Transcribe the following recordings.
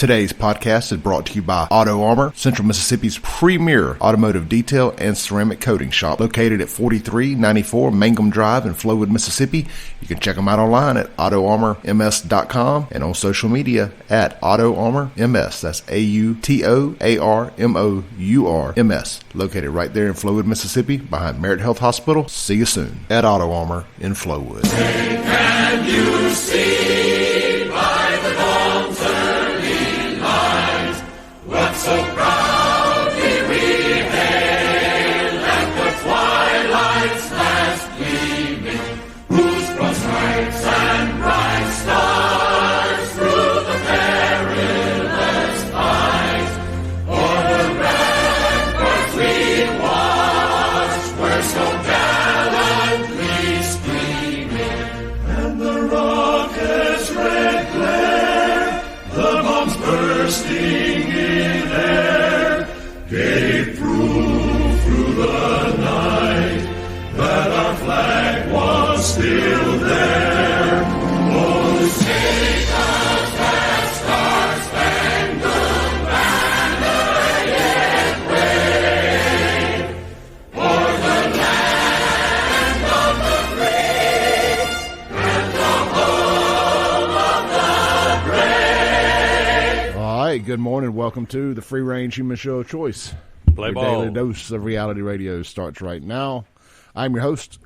Today's podcast is brought to you by Auto Armour, Central Mississippi's premier automotive detail and ceramic coating shop, located at 4394 Mangum Drive in Flowood, Mississippi. You can check them out online at autoarmourms.com and on social media at AutoArmourMS. That's AutoArmourMS, located right there in Flowood, Mississippi, behind Merit Health Hospital. See you soon at Auto Armour in Flowood. Can you see by the dawn's early light what so proudly we hailed at the twilight's last gleaming, whose broad stripes and bright stars through the perilous fight o'er the ramparts we watched were so gallantly streaming, and the rocket's red glare, the bombs bursting in air, gave proof through the night that our flag was still there. Oh, take us that star-spangled banner yet wave o'er the land of the free and the home of the brave. All right, good morning. Welcome to the Free Range Human Show of Choice. Play Your ball. daily dose of reality radio starts right now. I'm your host,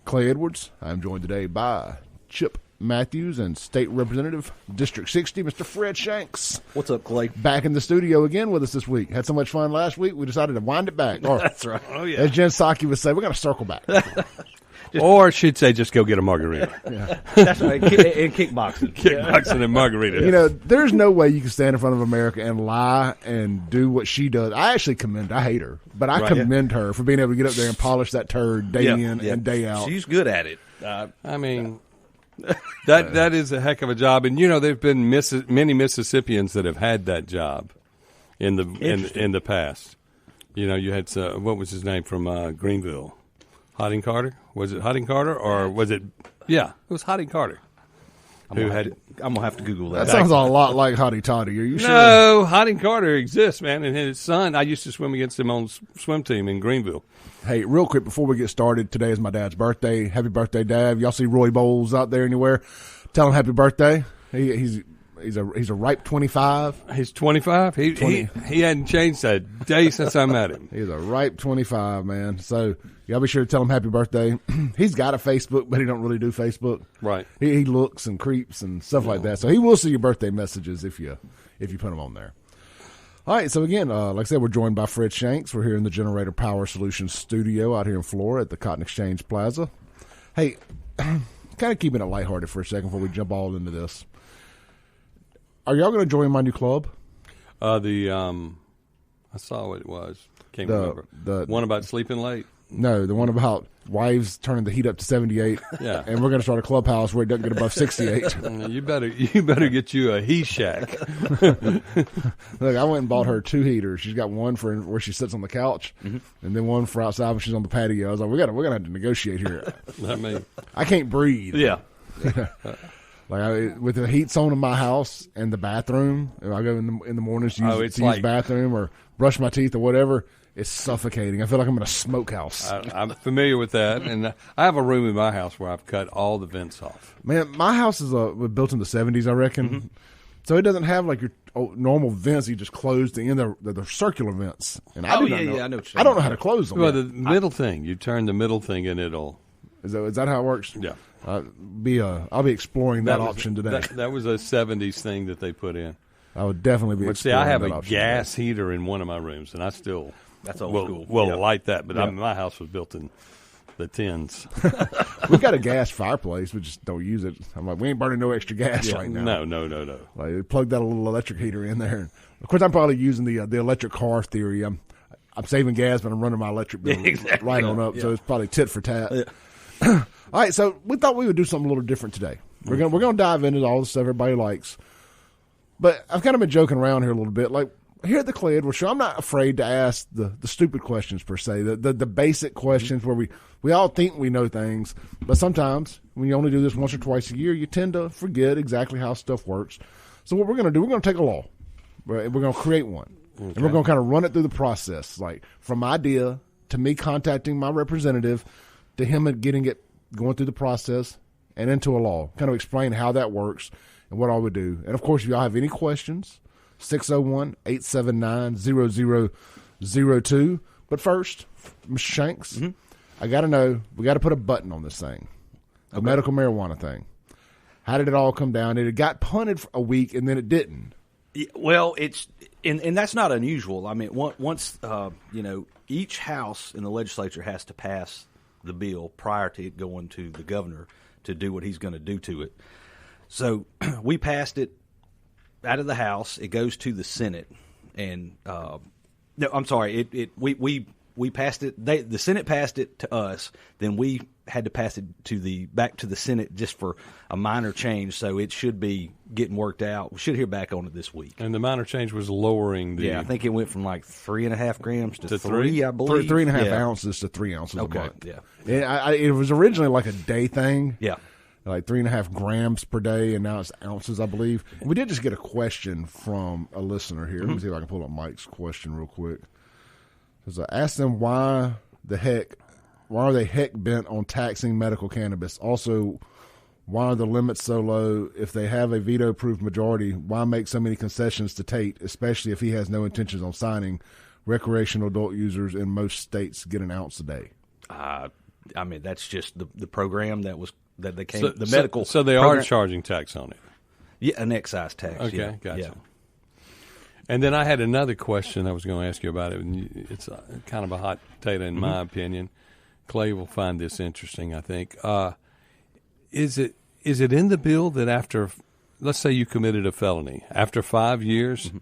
Clay Edwards. I'm joined today by Chip Matthews and State Representative, District 60, Mr. Fred Shanks. What's up, Clay? Back in the studio again with us this week. Had so much fun last week, we decided to wind it back. Or, That's right. Oh, yeah. as Jen Psaki would say, we're going to circle back. Or she'd say, just go get a margarita. That's right. And kickboxing. Kickboxing and margarita. You know, there's no way you can stand in front of America and lie and do what she does. I actually I hate her, but I commend her for being able to get up there and polish that turd day in and day out. She's good at it. I mean, that is a heck of a job. And, you know, there have been many Mississippians that have had that job in the past. You know, you had, what was his name from Greenville? Hotting Carter? Was it Hotting Carter or was it? Yeah, it was Hotting Carter. I'm going to have to Google that. That sounds a lot like Hottie Toddy. Are you sure? No, Hotting Carter exists, man. And his son, I used to swim against him on swim team in Greenville. Hey, real quick before we get started, today is my dad's birthday. Happy birthday, Dad. Y'all see Roy Bowles out there anywhere? Tell him happy birthday. He's a ripe 25. He's 25. He hadn't changed a day since I met him. He's a ripe 25, man. So y'all be sure to tell him happy birthday. He's got a Facebook, but he don't really do Facebook. Right. He looks and creeps and stuff like that. So he will see your birthday messages if you put them on there. All right, so again, like I said, we're joined by Fred Shanks. We're here in the Generator Power Solutions studio out here in Florida at the Cotton Exchange Plaza. Hey, kind of keeping it lighthearted for a second before we jump all into this. Are y'all going to join my new club? I saw what it was. Can't remember. The one about sleeping late. No, the one about wives turning the heat up to 78. Yeah, and we're going to start a clubhouse where it doesn't get above 68. You better get you a he shack. Look, I went and bought her 2 heaters. She's got one for with she sits on the couch, and then one for outside when she's on the patio. I was like, we're gonna have to negotiate here. I can't breathe. Yeah. Like with the heat's on in my house and the bathroom, if I go in the mornings to use the bathroom or brush my teeth or whatever, it's suffocating. I feel like I'm in a smokehouse. I'm familiar with that, and I have a room in my house where I've cut all the vents off. Man, my house is built in the 70s, I reckon. So it doesn't have like your normal vents. You just close the end of the circular vents. And I do not know. I know. I don't know how to close them. Well, the middle thing, you turn the middle thing, and it'll. Is that how it works? Yeah. I'll be exploring that option today. That was a 70s thing that they put in. I would definitely be exploring I have that a option gas today. heater in one of my rooms, and I still That's old school. will light that. But my house was built in the 10s. We've got a gas fireplace. We just don't use it. I'm like, we ain't burning no extra gas right now. No. Like, plug that little electric heater in there. Of course, I'm probably using the electric car theory. I'm saving gas, but I'm running my electric bill right on up. So it's probably tit for tat. Yeah. All right, so we thought we would do something a little different today. We're gonna dive into all the stuff everybody likes. But I've kind of been joking around here a little bit. Like, here at the Clay Edwards Show, I'm not afraid to ask the stupid questions per se, the basic questions where we all think we know things, but sometimes when you only do this once or twice a year, you tend to forget exactly how stuff works. So what we're going to do, we're going to take a law. We're going to create one. Okay. And we're going to kind of run it through the process, like from idea to me contacting my representative to him getting it, going through the process and into a law. Kind of explain how that works and what I would do. And, of course, if y'all have any questions, 601-879-0002. But first, Mr. Shanks, I got to know, we got to put a button on this thing, the medical marijuana thing. How did it all come down? It got punted for a week, and then it didn't. Well, it's and that's not unusual. I mean, once each house in the legislature has to pass the bill prior to it going to the governor to do what he's going to do to it. So we passed it out of the House. It goes to the Senate, and no, I'm sorry. We passed it. The Senate passed it to us. Then we had to pass it back to the Senate just for a minor change. So it should be getting worked out. We should hear back on it this week. And the minor change was lowering the. Yeah, I think it went from like 3.5 grams to 3. I believe 3.5 ounces to 3 ounces. Okay. A month. Yeah. It was originally like a day thing. Yeah. Like 3.5 grams per day, and now it's ounces, I believe. We did just get a question from a listener here. Let me see if I can pull up Mike's question real quick. Because I asked them why are they heck bent on taxing medical cannabis? Also, why are the limits so low? If they have a veto-proof majority, why make so many concessions to Tate, especially if he has no intentions on signing? Recreational adult users in most states get an ounce a day. I mean, that's just the program that they came. The medical. So they program, are charging tax on it. Yeah, an excise tax. Okay, gotcha. Yeah. And then I had another question I was going to ask you about it. And it's kind of a hot potato in my opinion. Clay will find this interesting, I think. Is it in the bill that after, let's say you committed a felony, after 5 years,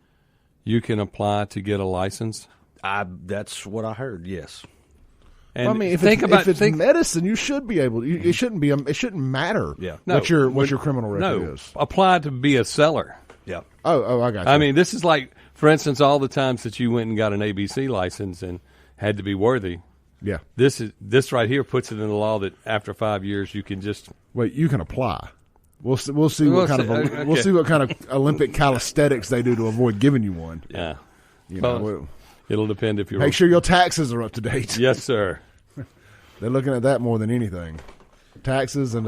you can apply to get a license? That's what I heard. Yes. And well, I mean, if it's medicine, you should be able. It shouldn't be. It shouldn't matter. Yeah. What your criminal record is. Apply to be a seller. Yeah. Oh, I got you. I mean, this is like, for instance, all the times that you went and got an ABC license and had to be worthy. Yeah. This right here puts it in the law that after 5 years you can just you can apply. We'll see what kind of Olympic calisthenics they do to avoid giving you one. Yeah. It'll depend if you're make sure your taxes are up to date. Yes, sir. They're looking at that more than anything. Taxes and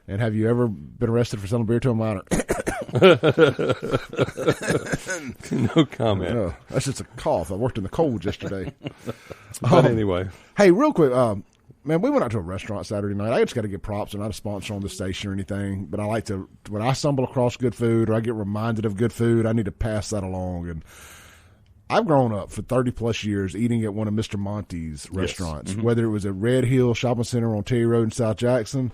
have you ever been arrested for selling beer to a minor? No comment. No, that's just a cough. I worked in the cold yesterday. But anyway. Hey, real quick, man, we went out to a restaurant Saturday night. I just got to get props. I'm not a sponsor on the station or anything, but I like to, when I stumble across good food or I get reminded of good food, I need to pass that along. And I've grown up for 30-plus years eating at one of Mr. Monty's restaurants, whether it was at Red Hill Shopping Center on Terry Road in South Jackson,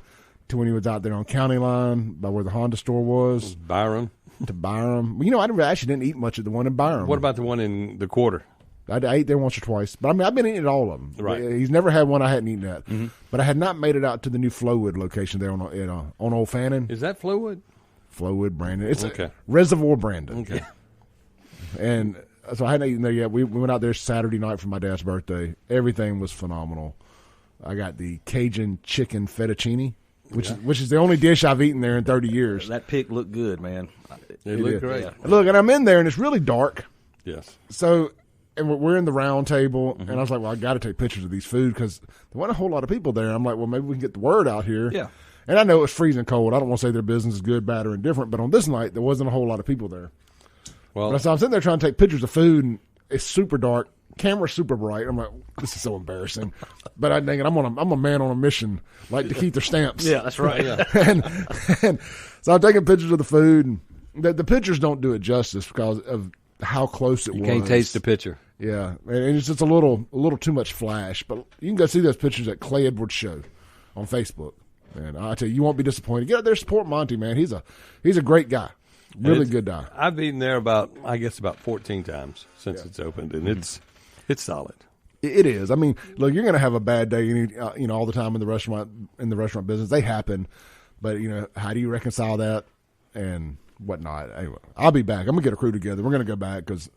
to when he was out there on County Line by where the Honda store was. Byram. To Byram. You know, I actually didn't eat much at the one in Byram. What about the one in the Quarter? I ate there once or twice. But, I mean, I've been eating at all of them. Right. He's never had one I hadn't eaten at. But I had not made it out to the new Flowood location there on Old Fannin. Is that Flowood? Flowood, Brandon. It's okay. Reservoir, Brandon. Okay. And so I hadn't eaten there yet. We went out there Saturday night for my dad's birthday. Everything was phenomenal. I got the Cajun chicken fettuccine, which is the only dish I've eaten there in 30 years. That pic looked good, man. It looked great. Yeah. Look, and I'm in there, and it's really dark. Yes. So, and we're in the round table, and I was like, well, I got to take pictures of these food because there wasn't a whole lot of people there. I'm like, well, maybe we can get the word out here. Yeah. And I know it's freezing cold. I don't want to say their business is good, bad, or indifferent, but on this night, there wasn't a whole lot of people there. Well, so I'm sitting there trying to take pictures of food, and it's super dark. Camera's super bright. I'm like, this is so embarrassing. But I'm thinking, I'm a man on a mission, like to keep their stamps. Yeah, that's right. Yeah. and so I'm taking pictures of the food, and the pictures don't do it justice because of how close it was. You can't taste the picture. Yeah, and it's just a little too much flash. But you can go see those pictures at Clay Edwards Show on Facebook, and I tell you, you won't be disappointed. Get out there, support Monty, man. He's a great guy, really good guy. I've eaten there about 14 times since it's opened, and it's solid. It is. I mean, look, you're going to have a bad day, all the time in the restaurant business. They happen, but how do you reconcile that and whatnot? Anyway, I'll be back. I'm going to get a crew together. We're going to go back because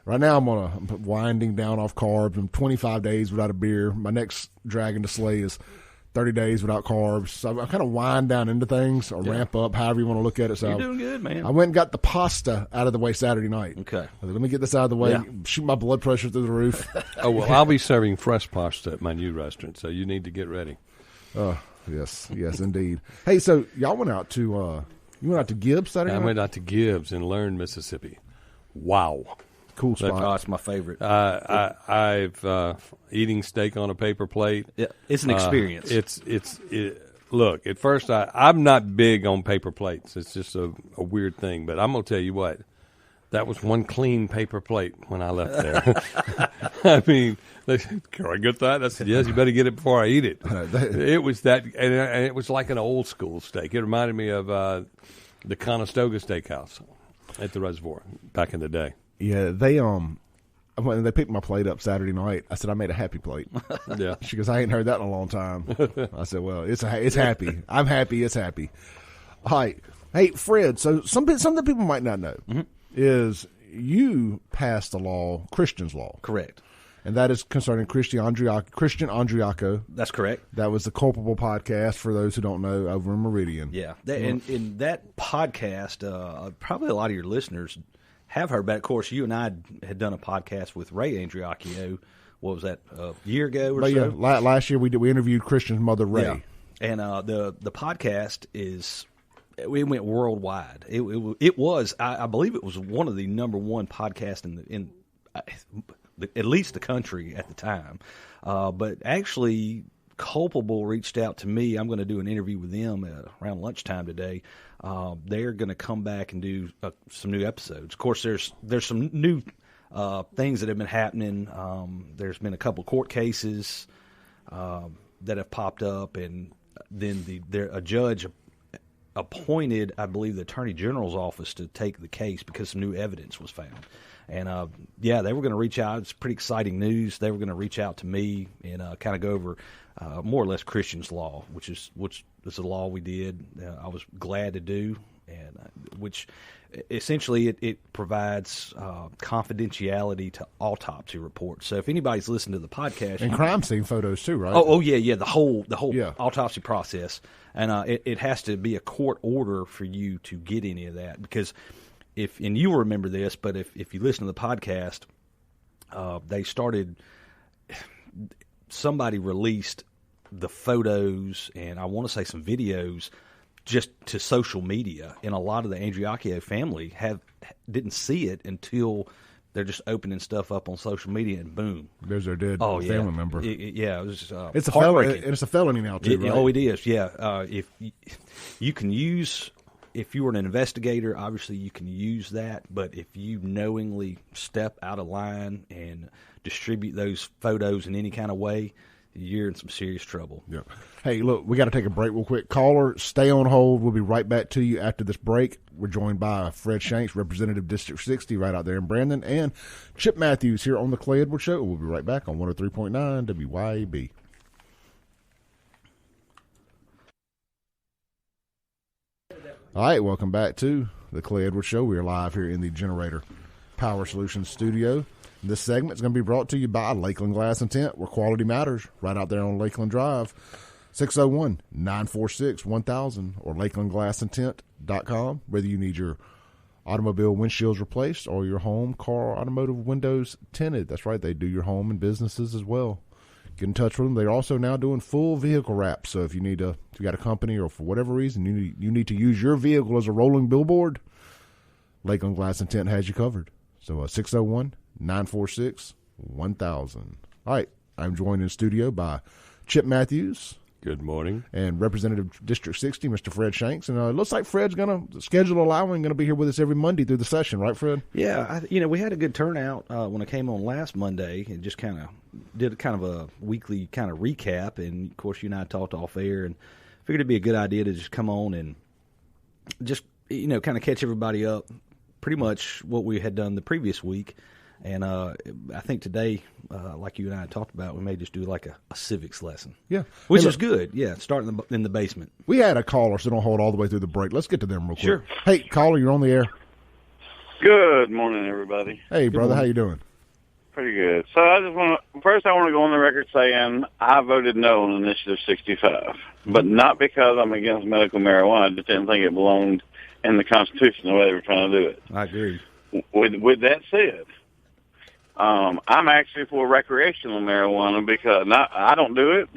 right now I'm winding down off carbs. I'm 25 days without a beer. My next dragon to slay is 30 days without carbs. So I kind of wind down into things or ramp up, however you want to look at it. So You're doing good, man. I went and got the pasta out of the way Saturday night. Okay. I said, let me get this out of the way, shoot my blood pressure through the roof. Oh, well, I'll be serving fresh pasta at my new restaurant, so you need to get ready. Oh, yes, indeed. Hey, so y'all went out to Gibbs Saturday night? I went out to Gibbs in Learn, Mississippi. Wow. Cool spot. Oh, it's my favorite. I've eating steak on a paper plate. Yeah, it's an experience. Look, at first I'm not big on paper plates. It's just a weird thing. But I'm gonna tell you what, that was one clean paper plate when I left there. I mean, they said, "Can I get that?" I said, "Yes, you better get it before I eat it." It was that, and it was like an old school steak. It reminded me of the Conestoga Steakhouse at the Reservoir back in the day. Yeah, when they picked my plate up Saturday night, I said, I made a happy plate. Yeah. She goes, I ain't heard that in a long time. I said, well, it's happy. I'm happy. It's happy. All right. Hey, Fred, so something that people might not know is you passed the law, Christian's law. Correct. And that is concerning Christian Andriacchio. That's correct. That was the Culpable Podcast, for those who don't know, over in Meridian. Yeah. In that podcast, probably a lot of your listeners have heard about it. Of course, you and I had done a podcast with Ray Andriacchio. What was that, a year ago or so? Yeah, last year we interviewed Christian's mother, Ray. Yeah. And the podcast it went worldwide. It was, I believe it was one of the number one podcasts in at least the country at the time. But actually, Culpable reached out to me. I'm going to do an interview with them around lunchtime today. They're going to come back and do some new episodes. Of course, there's some new things that have been happening. There's been a couple court cases that have popped up, and then a judge appointed, I believe, the Attorney General's office to take the case because some new evidence was found. And, they were going to reach out. It's pretty exciting news. They were going to reach out to me and kind of go over more or less Christian's law, which is a law we did. I was glad to do, and which essentially it provides confidentiality to autopsy reports. So if anybody's listened to the podcast, and crime scene photos too, right? Oh yeah, the whole autopsy process, and it has to be a court order for you to get any of that, because and you'll remember this, but if you listen to the podcast, somebody released the photos and I want to say some videos just to social media, and a lot of the Andriacchio family didn't see it until they're just opening stuff up on social media, and boom, there's their dead family member. It was it's a felony. It's a felony now too, right? Oh, it is. Yeah, if you can use. If you were an investigator, obviously you can use that, but if you knowingly step out of line and distribute those photos in any kind of way, you're in some serious trouble. Yeah. Hey, look, we got to take a break real quick. Caller, stay on hold. We'll be right back to you after this break. We're joined by Fred Shanks, Representative District 60, right out there in Brandon, and Chip Matthews here on the Clay Edwards Show. We'll be right back on 103.9 WYAB. All right, welcome back to the Clay Edwards Show. We are live here in the Generator Power Solutions studio. This segment is going to be brought to you by Lakeland Glass and Tint, where quality matters, right out there on Lakeland Drive, 601-946-1000 or lakelandglassandtint.com. Whether you need your automobile windshields replaced or your home, car, or automotive windows tinted. That's right, they do your home and businesses as well. Get in touch with them. They're also now doing full vehicle wraps. So if you got a company or for whatever reason you need to use your vehicle as a rolling billboard, Lakeland Glass and Tint has you covered. So 601-946-1000. All right, I'm joined in studio by Chip Matthews. Good morning. And Representative District 60, Mr. Fred Shanks. And it looks like Fred's going to, schedule allowing, going to be here with us every Monday through the session, right, Fred? Yeah, we had a good turnout when I came on last Monday and just kind of did kind of a weekly kind of recap. And, of course, you and I talked off air and figured it'd be a good idea to just come on and just, kind of catch everybody up pretty much what we had done the previous week. And I think today, like you and I talked about, we may just do like a civics lesson. Yeah. Which is good. Yeah, starting in the basement. We had a caller sit on hold all the way through the break. Let's get to them real quick. Sure. Hey, caller, you're on the air. Good morning, everybody. Hey, brother, how you doing? Pretty good. So I want to go on the record saying I voted no on Initiative 65, but not because I'm against medical marijuana. I just didn't think it belonged in the Constitution the way they were trying to do it. I agree. With that said, I'm actually for recreational marijuana because I don't do it.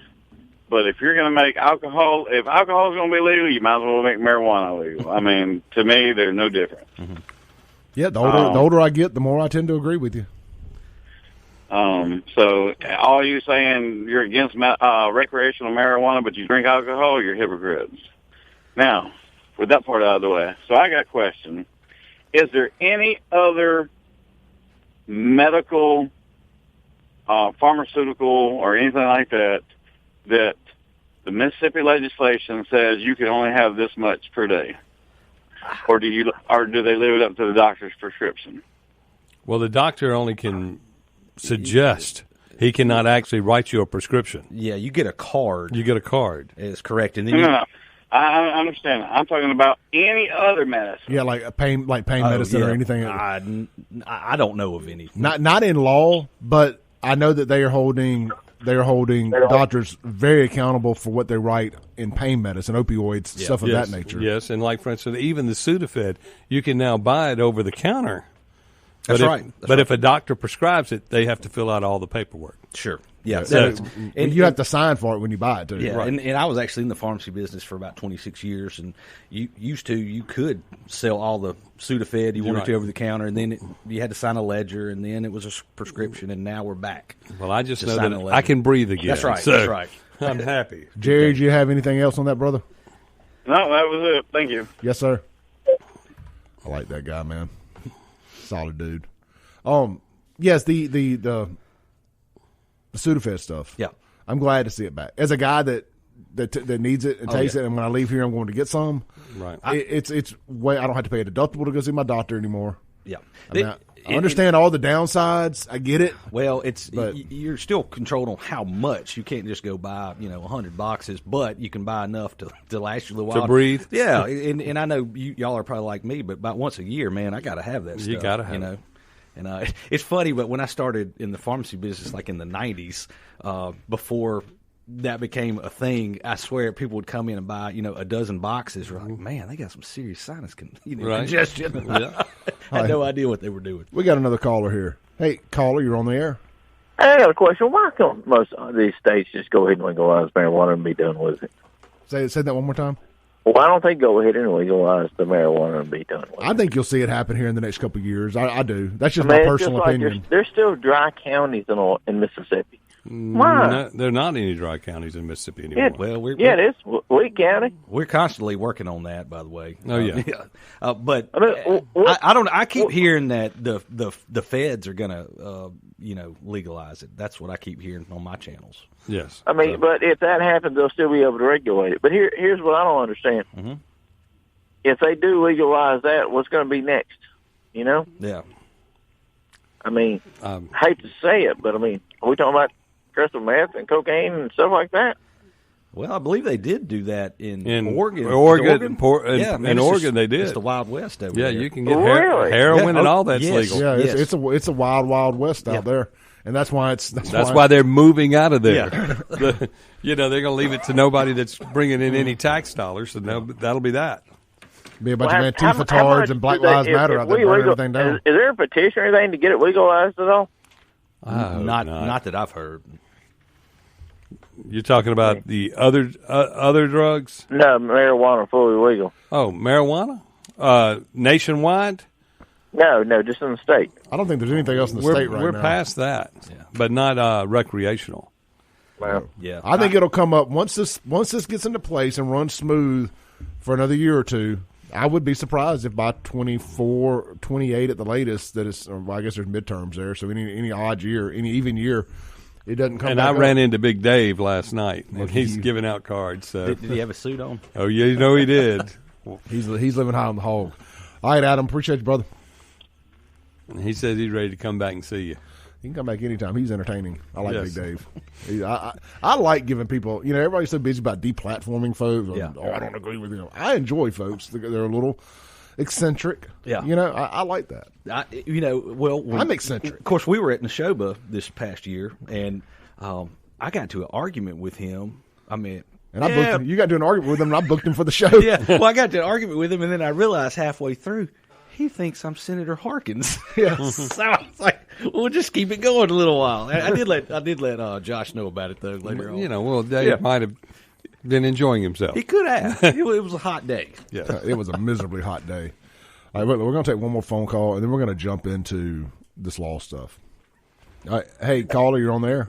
But if you're going to make alcohol, if alcohol is going to be legal, you might as well make marijuana legal. I mean, to me, they're no different. Mm-hmm. Yeah, the older I get, the more I tend to agree with you. So all you saying you're against recreational marijuana, but you drink alcohol, you're hypocrites. Now, with that part out of the way, so I got a question. Is there any other medical, pharmaceutical, or anything like that the Mississippi legislation says you can only have this much per day? Or do they leave it up to the doctor's prescription? Well, the doctor only can suggest. He cannot actually write you a prescription. Yeah, you get a card. You get a card. It's correct. And then No. I understand. I'm talking about any other medicine. Yeah, like pain medicine or anything. I don't know of any. Not in law, but I know that they are holding doctors very accountable for what they write in pain medicine, opioids, stuff of that nature. Yes, and like for instance, even the Sudafed, you can now buy it over the counter. That's right. But if a doctor prescribes it, they have to fill out all the paperwork. Sure. Yeah. And you have to sign for it when you buy it, too. Yeah, Right. and I was actually in the pharmacy business for about 26 years, and you could sell all the Sudafed you wanted to over the counter, and then you had to sign a ledger, and then it was a prescription, and now we're back. Well, I just know that I can breathe again. That's right. So That's right. I'm happy. Jerry, do you have anything else on that, brother? No, that was it. Thank you. Yes, sir. I like that guy, man. Solid dude. Yes, the Sudafed stuff. Yeah, I'm glad to see it back. As a guy that needs it and takes it, and when I leave here, I'm going to get some. Right. It's way I don't have to pay a deductible to go see my doctor anymore. Yeah. I understand all the downsides. I get it. Well, you're still controlled on how much. You can't just go buy 100 boxes, but you can buy enough to last you a little while to breathe. Yeah, and I know y'all are probably like me, but about once a year, man, I got to have that stuff. You got to have it. And it's funny, but when I started in the pharmacy business, like in the 90s, before that became a thing, I swear people would come in and buy, a dozen boxes. We're like, man, they got some serious sinus congestion. Yeah. I had no idea what they were doing. We got another caller here. Hey, caller, you're on the air. I got a question. Why can't most of these states just go ahead and legalize marijuana and be done with it? Say that one more time. Why don't they go ahead and legalize the marijuana and be done with it? I think you'll see it happen here in the next couple of years. I do. That's just my personal opinion. There's still dry counties in Mississippi. Why? There are not any dry counties in Mississippi anymore. It is. Lee County. We're constantly working on that, by the way. Oh yeah. But I don't. I keep hearing that the feds are going to legalize it. That's what I keep hearing on my channels. Yes. I mean, but if that happens, they'll still be able to regulate it. But here's what I don't understand. Mm-hmm. If they do legalize that, what's going to be next? Yeah. I mean, I hate to say it, but I mean, are we talking about crystal meth and cocaine and stuff like that? Well, I believe they did do that in Oregon. In Oregon, Oregon they did. It's the Wild West over there. Yeah, you can get heroin and all that's legal. Yeah, it's a wild, wild west out there, and that's why that's why they're moving out of there. Yeah. They're going to leave it to nobody that's bringing in any tax dollars, and that'll be that. Be a bunch of Antifa tards and Black Lives Matter out there burning everything down. Is there a petition or anything to get it legalized at all? Not that I've heard. You're talking about the other drugs? No, marijuana fully legal. Oh, marijuana? Nationwide? No, just in the state. I don't think there's anything else in the state right now. We're past that, but not recreational. Well, yeah. I think it'll come up once this gets into place and runs smooth for another year or two. I would be surprised if by 24, 28 at the latest, I guess there's midterms there, so any odd year, any even year, it doesn't come back I up. ran into Big Dave last night, and he's giving out cards. So. Did he have a suit on? Oh, yeah, he did. He's living high on the hog. All right, Adam, appreciate you, brother. He says he's ready to come back and see you. He can come back anytime. He's entertaining. I like Big Dave. I like giving people, everybody's so busy about deplatforming folks. I don't agree with them. I enjoy folks. They're a little, eccentric. Yeah. I like that. I'm eccentric. Of course, we were at Neshoba this past year, and I got into an argument with him. I mean, and I booked him. You got to an argument with him, and I booked him for the show. Yeah. Well, I got to an argument with him, and then I realized halfway through he thinks I'm Senator Harkins. Yeah. So I was like, we'll just keep it going a little while. I did let Josh know about it though later on. Dave might have been enjoying himself. He could have. It was a hot day. Yeah, it was a miserably hot day. All right, we're going to take one more phone call, and then we're going to jump into this law stuff. All right, hey, caller, you're on there.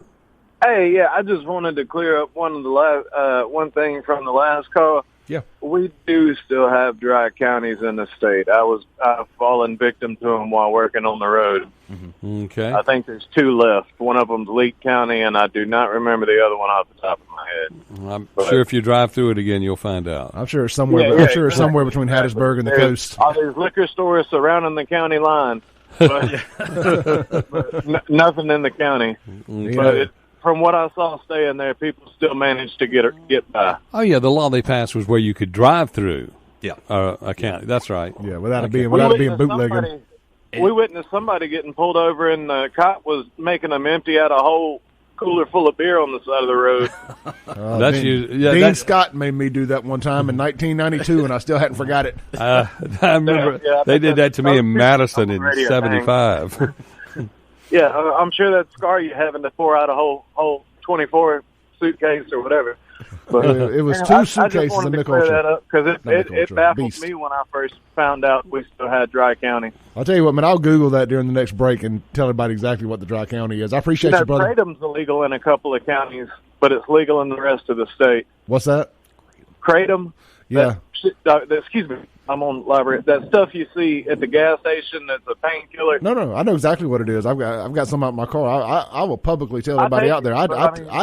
Hey, yeah, I just wanted to clear up one thing from the last call. Yeah, we do still have dry counties in the state. I've fallen victim to them while working on the road. Mm-hmm. Okay, I think there's 2 left. One of them's Leake County, and I do not remember the other one off the top of my head. I'm sure if you drive through it again, you'll find out. I'm sure it's somewhere. I'm sure it's somewhere between Hattiesburg and the coast. All these liquor stores surrounding the county line, but, nothing in the county. Okay. But from what I saw staying there, people still managed to get by. Oh yeah, the law they passed was where you could drive through. Yeah, a county. That's right. Yeah, without it being bootlegging. We witnessed somebody getting pulled over, and the cop was making them empty out a whole cooler full of beer on the side of the road. Dean Scott made me do that one time in 1992, and I still hadn't forgot it. I remember they did that to me in Madison in '75. Yeah, I'm sure that'd scar you having to pour out a whole 24 suitcase or whatever. But it was 2 suitcases. I just wanted to clear that up because it baffled me when I first found out we still had dry county. I'll tell you what, man. I'll Google that during the next break and tell everybody exactly what the dry county is. I appreciate you, brother. Kratom's illegal in a couple of counties, but it's legal in the rest of the state. What's that? Kratom. Yeah. Excuse me. I'm on library. That stuff you see at the gas station that's a painkiller. No. I know exactly what it is. I've got some out in my car. I will publicly tell everybody out there. I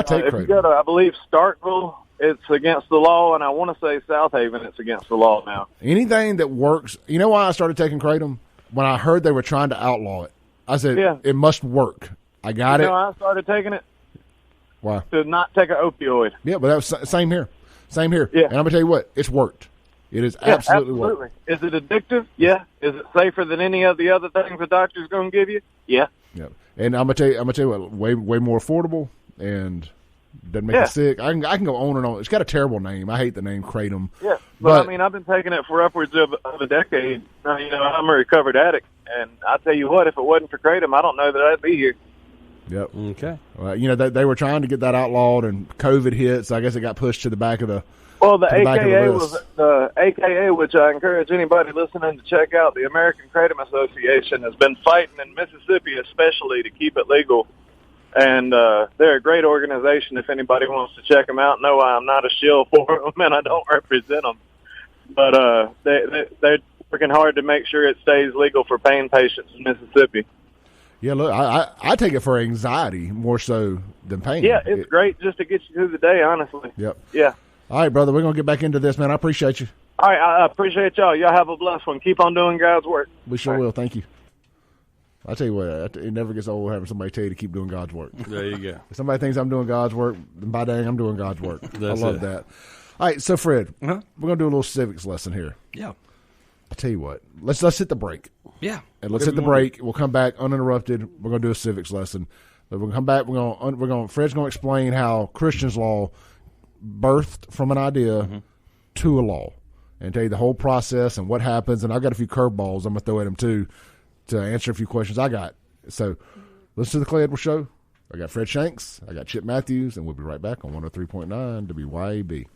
take if Kratom. You go to, I believe, Starkville, it's against the law, and I want to say South Haven, it's against the law now. Anything that works. You know why I started taking Kratom? When I heard they were trying to outlaw it, I said, It must work. I got it. I started taking it. Why? To not take an opioid. Yeah, but that was same here. Same here. Yeah. And I'm going to tell you what, it's worked. It is absolutely worked. Is it addictive? Yeah. Is it safer than any of the other things the doctor's going to give you? Yeah. Yeah. And I'm going to tell you what, way more affordable and doesn't make you sick. I can go on and on. It's got a terrible name. I hate the name Kratom. Yeah. But I mean, I've been taking it for upwards of a decade. I'm a recovered addict, and I tell you what, if it wasn't for Kratom, I don't know that I'd be here. Yep. Okay. They were trying to get that outlawed, and COVID hit, so I guess it got pushed to the back of the. Well, the AKA was the AKA, which I encourage anybody listening to check out. The American Kratom Association has been fighting in Mississippi, especially to keep it legal. And they're a great organization. If anybody wants to check them out, no, I'm not a shill for them, and I don't represent them. But they're working hard to make sure it stays legal for pain patients in Mississippi. Yeah, look, I take it for anxiety more so than pain. Yeah, it's great just to get you through the day, honestly. Yep. Yeah. All right, brother, we're going to get back into this, man. I appreciate you. All right, I appreciate y'all. Y'all have a blessed one. Keep on doing God's work. We sure will. Thank you. I tell you what, it never gets old having somebody tell you to keep doing God's work. There you go. If somebody thinks I'm doing God's work, then by dang, I'm doing God's work. I love that. All right, so Fred, we're going to do a little civics lesson here. Yeah. I tell you what, let's hit the break. Yeah. And let's hit the break. We'll come back uninterrupted. We're going to do a civics lesson. But we'll come back. Fred's going to explain how Christian's law birthed from an idea to a law, and tell you the whole process and what happens. And I've got a few curveballs I'm going to throw at him too to answer a few questions I got. So listen to the Clay Edwards Show. I got Fred Shanks. I got Chip Matthews, and we'll be right back on 103.9 WYAB.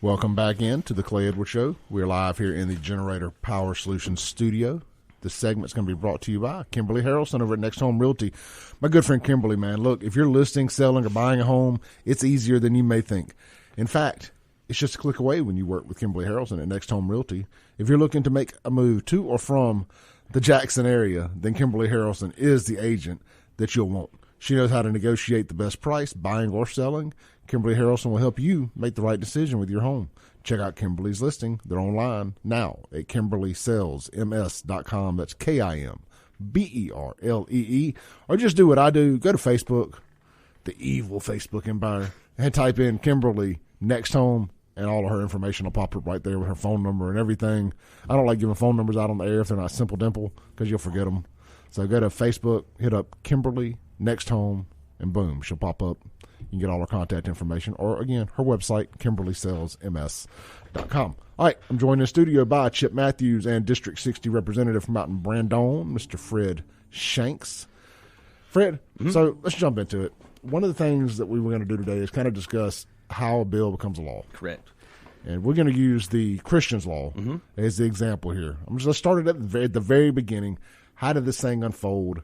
Welcome back in to the Clay Edwards Show. We're live here in the Generator Power Solutions studio. This segment's going to be brought to you by Kimberlee Haralson over at Next Home Realty. My good friend Kimberlee, man, look, if you're listing, selling, or buying a home, it's easier than you may think. In fact, it's just a click away when you work with Kimberlee Haralson at Next Home Realty. If you're looking to make a move to or from the Jackson area, then Kimberlee Haralson is the agent that you'll want. She knows how to negotiate the best price, buying or selling. Kimberlee Haralson will help you make the right decision with your home. Check out Kimberlee's listing. They're online now at KimberleeSalesMS.com. That's KIMBERLEE. Or just do what I do. Go to Facebook, the evil Facebook empire, and type in Kimberlee Next Home, and all of her information will pop up right there with her phone number and everything. I don't like giving phone numbers out on the air if they're not simple dimple because you'll forget them. So go to Facebook, hit up Kimberlee Next Home, and boom, she'll pop up. You can get all her contact information, or again, her website, KimberleeSalesMS.com. All right, I'm joined in the studio by Chip Matthews and District 60 Representative from out in Brandon, Mr. Fred Shanks. Fred, so let's jump into it. One of the things that we were going to do today is kind of discuss how a bill becomes a law. Correct. And we're going to use the Christian's law as the example here. Let's start it at the very beginning. How did this thing unfold?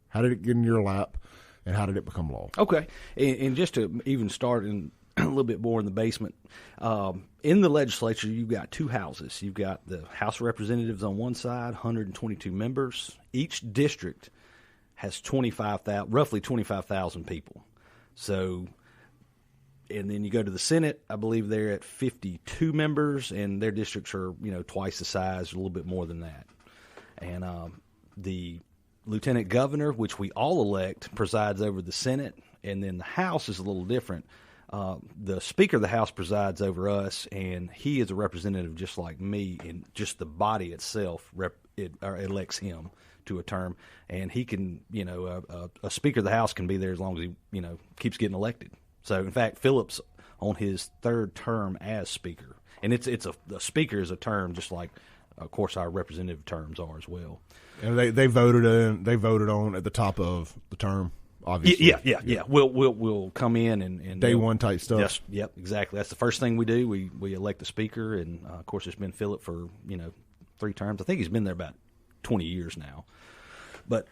How did it get in your lap? And how did it become law? Okay. And just to even start in a little bit more in the basement, in the legislature, you've got two houses. You've got the House of Representatives on one side, 122 members. Each district has roughly 25,000 people. So, and then you go to the Senate, I believe they're at 52 members, and their districts are, twice the size, a little bit more than that. And the Lieutenant Governor, which we all elect, presides over the Senate, and then the House is a little different. The Speaker of the House presides over us, and he is a representative just like me, and just the body itself elects him to a term, and he can, a Speaker of the House can be there as long as he, keeps getting elected. So, in fact, Phillips on his third term as Speaker, and the Speaker is a term just like, of course, our representative terms are as well. And they voted on at the top of the term, obviously. Yeah. We'll come in and day one type stuff. Yes, yep, exactly. That's the first thing we do. We elect the Speaker, and of course, it's been Philip for 3 terms. I think he's been there about 20 years now. But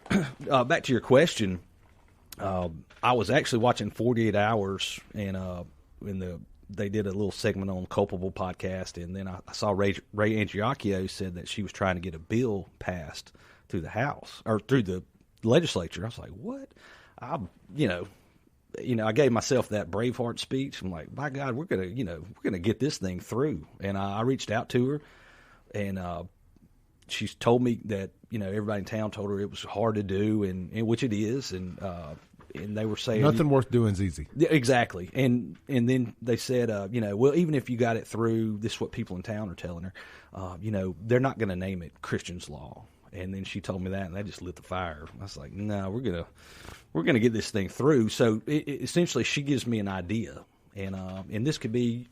back to your question, I was actually watching 48 Hours, and they did a little segment on Culpable Podcast, and then I saw Ray Andriacchio said that she was trying to get a bill passed through the House or through the legislature. I was like, what? I gave myself that Braveheart speech. I'm like, by God, we're gonna get this thing through. And I reached out to her, and she's told me that everybody in town told her it was hard to do, and which it is, and they were saying nothing worth doing is easy. Exactly, and then they said, well, even if you got it through, this is what people in town are telling her, they're not going to name it Christian's law. And then she told me that, and that just lit the fire. I was like, no, we're gonna get this thing through. So essentially, she gives me an idea, and this could be,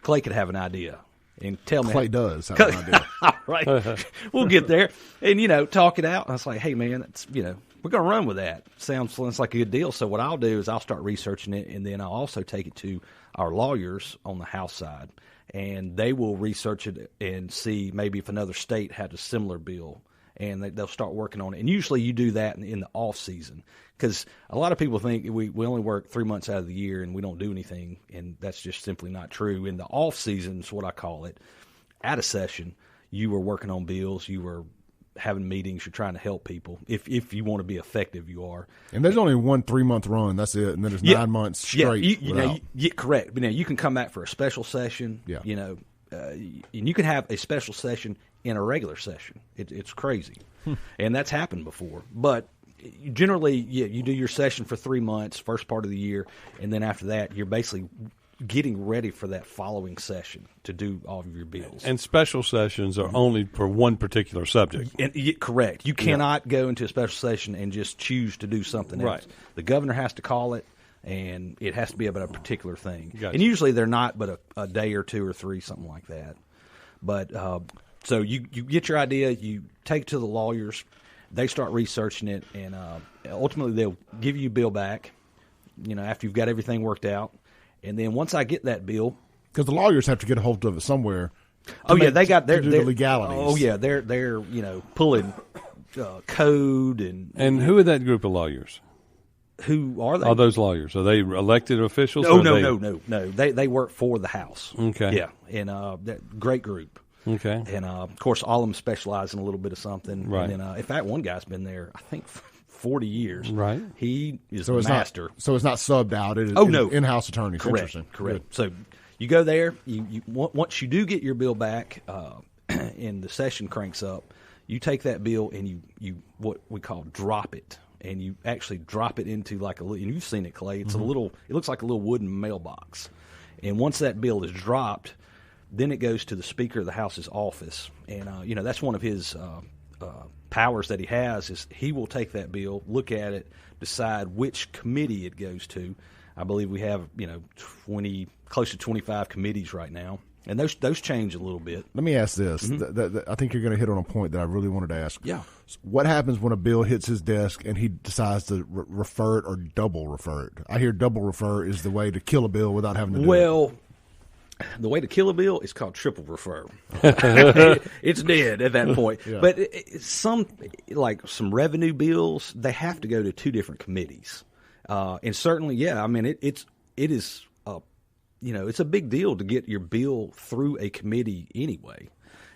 Clay could have an idea. And tell me. Clay does have an idea. All right. We'll get there and, talk it out. And I was like, hey, man, we're going to run with that. Sounds like a good deal. So what I'll do is I'll start researching it, and then I'll also take it to our lawyers on the House side, and they will research it and see maybe if another state had a similar bill, and they'll start working on it. And usually you do that in the off season, because a lot of people think we only work 3 months out of the year and we don't do anything, and that's just simply not true. In the off season is what I call it. Out of session, you were working on bills, you were having meetings, you're trying to help people. If you want to be effective, you are. And there's only 1 3-month run. That's it. And then there's 9 months straight. Correct. But you can come back for a special session. Yeah. And you can have a special session in a regular session. It's crazy, and that's happened before. But generally, you do your session for 3 months, first part of the year, and then after that, you're basically getting ready for that following session to do all of your bills. And special sessions are only for one particular subject. Correct. You cannot go into a special session and just choose to do something else. Right. The governor has to call it, and it has to be about a particular thing. Gotcha. And usually they're not but a day or 2 or 3, something like that. But so you get your idea, you take it to the lawyers, they start researching it, and ultimately they'll give you a bill back, after you've got everything worked out. And then once I get that bill, because the lawyers have to get a hold of it somewhere. They got their legalities. Oh yeah, they're pulling code and who are that group of lawyers? Who are they? Are those lawyers? Are they elected officials? No. They work for the House. Okay. Yeah, and that great group. Okay. And of course, all of them specialize in a little bit of something. Right. And then, in fact, one guy's been there, I think, 40 years. Right. He is the master. So it's not subbed out. No. In-house attorneys. Correct. Interesting. Correct. Good. So you go there. You once you do get your bill back, and the session cranks up, you take that bill and you what we call drop it and you actually drop it into like and you've seen it, Clay. It's it looks like a little wooden mailbox. And once that bill is dropped, then it goes to the Speaker of the House's office. And, that's one of his powers that he has is he will take that bill, look at it, decide which committee it goes to. I believe we have, close to 25 committees right now. And those change a little bit. Let me ask this. I think you're going to hit on a point that I really wanted to ask. Yeah. What happens when a bill hits his desk and he decides to refer it or double refer it? I hear double refer is the way to kill a bill without having to do it. Well, the way to kill a bill is called triple refer. It's dead at that point. Yeah. But some revenue bills, they have to go to two different committees. And certainly, it is it's a big deal to get your bill through a committee anyway.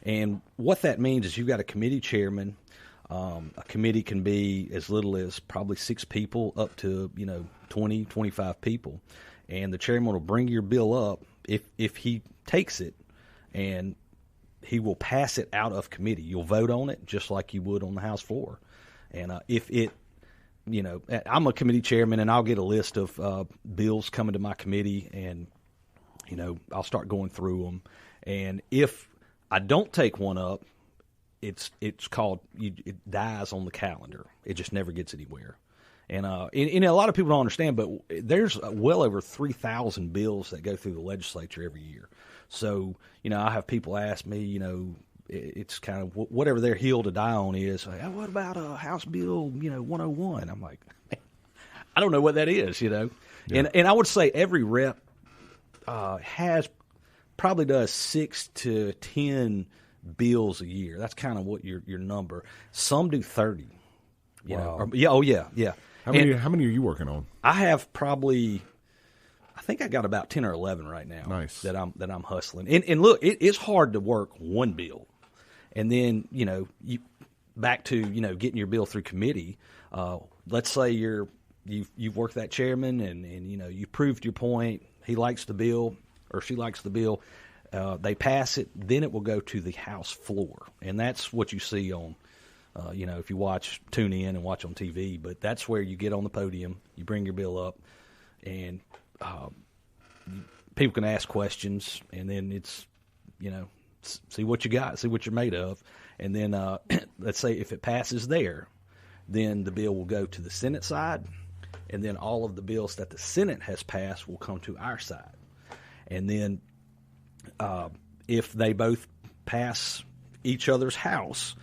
And what that means is you've got a committee chairman. A committee can be as little as probably 6 people up to, 20, 25 people. And the chairman will bring your bill up if he takes it, and he will pass it out of committee. You'll vote on it just like you would on the House floor. And if it I'm a committee chairman, and I'll get a list of bills coming to my committee, and I'll start going through them. And if I don't take one up, it's called it dies on the calendar. It just never gets anywhere. And a lot of people don't understand, but there's well over 3,000 bills that go through the legislature every year. So I have people ask me, it's kind of whatever their hill to die on is. Like, what about House Bill 101? I'm like, I don't know what that is, Yeah. And I would say every rep probably does 6 to 10 bills a year. That's kind of what your number. Some do 30. Wow. Yeah. How many are you working on? I have probably, I think I got about 10 or 11 right now. Nice. That I'm hustling. And look, it's hard to work one bill, and then you back to getting your bill through committee. Let's say you've worked that chairman, and you proved your point. He likes the bill, or she likes the bill. They pass it, then it will go to the House floor, and that's what you see on. If you tune in and watch on TV, but that's where you get on the podium, you bring your bill up, and people can ask questions, and then it's, see what you got, see what you're made of. And then let's say if it passes there, then the bill will go to the Senate side, and then all of the bills that the Senate has passed will come to our side. And then if they both pass each other's house,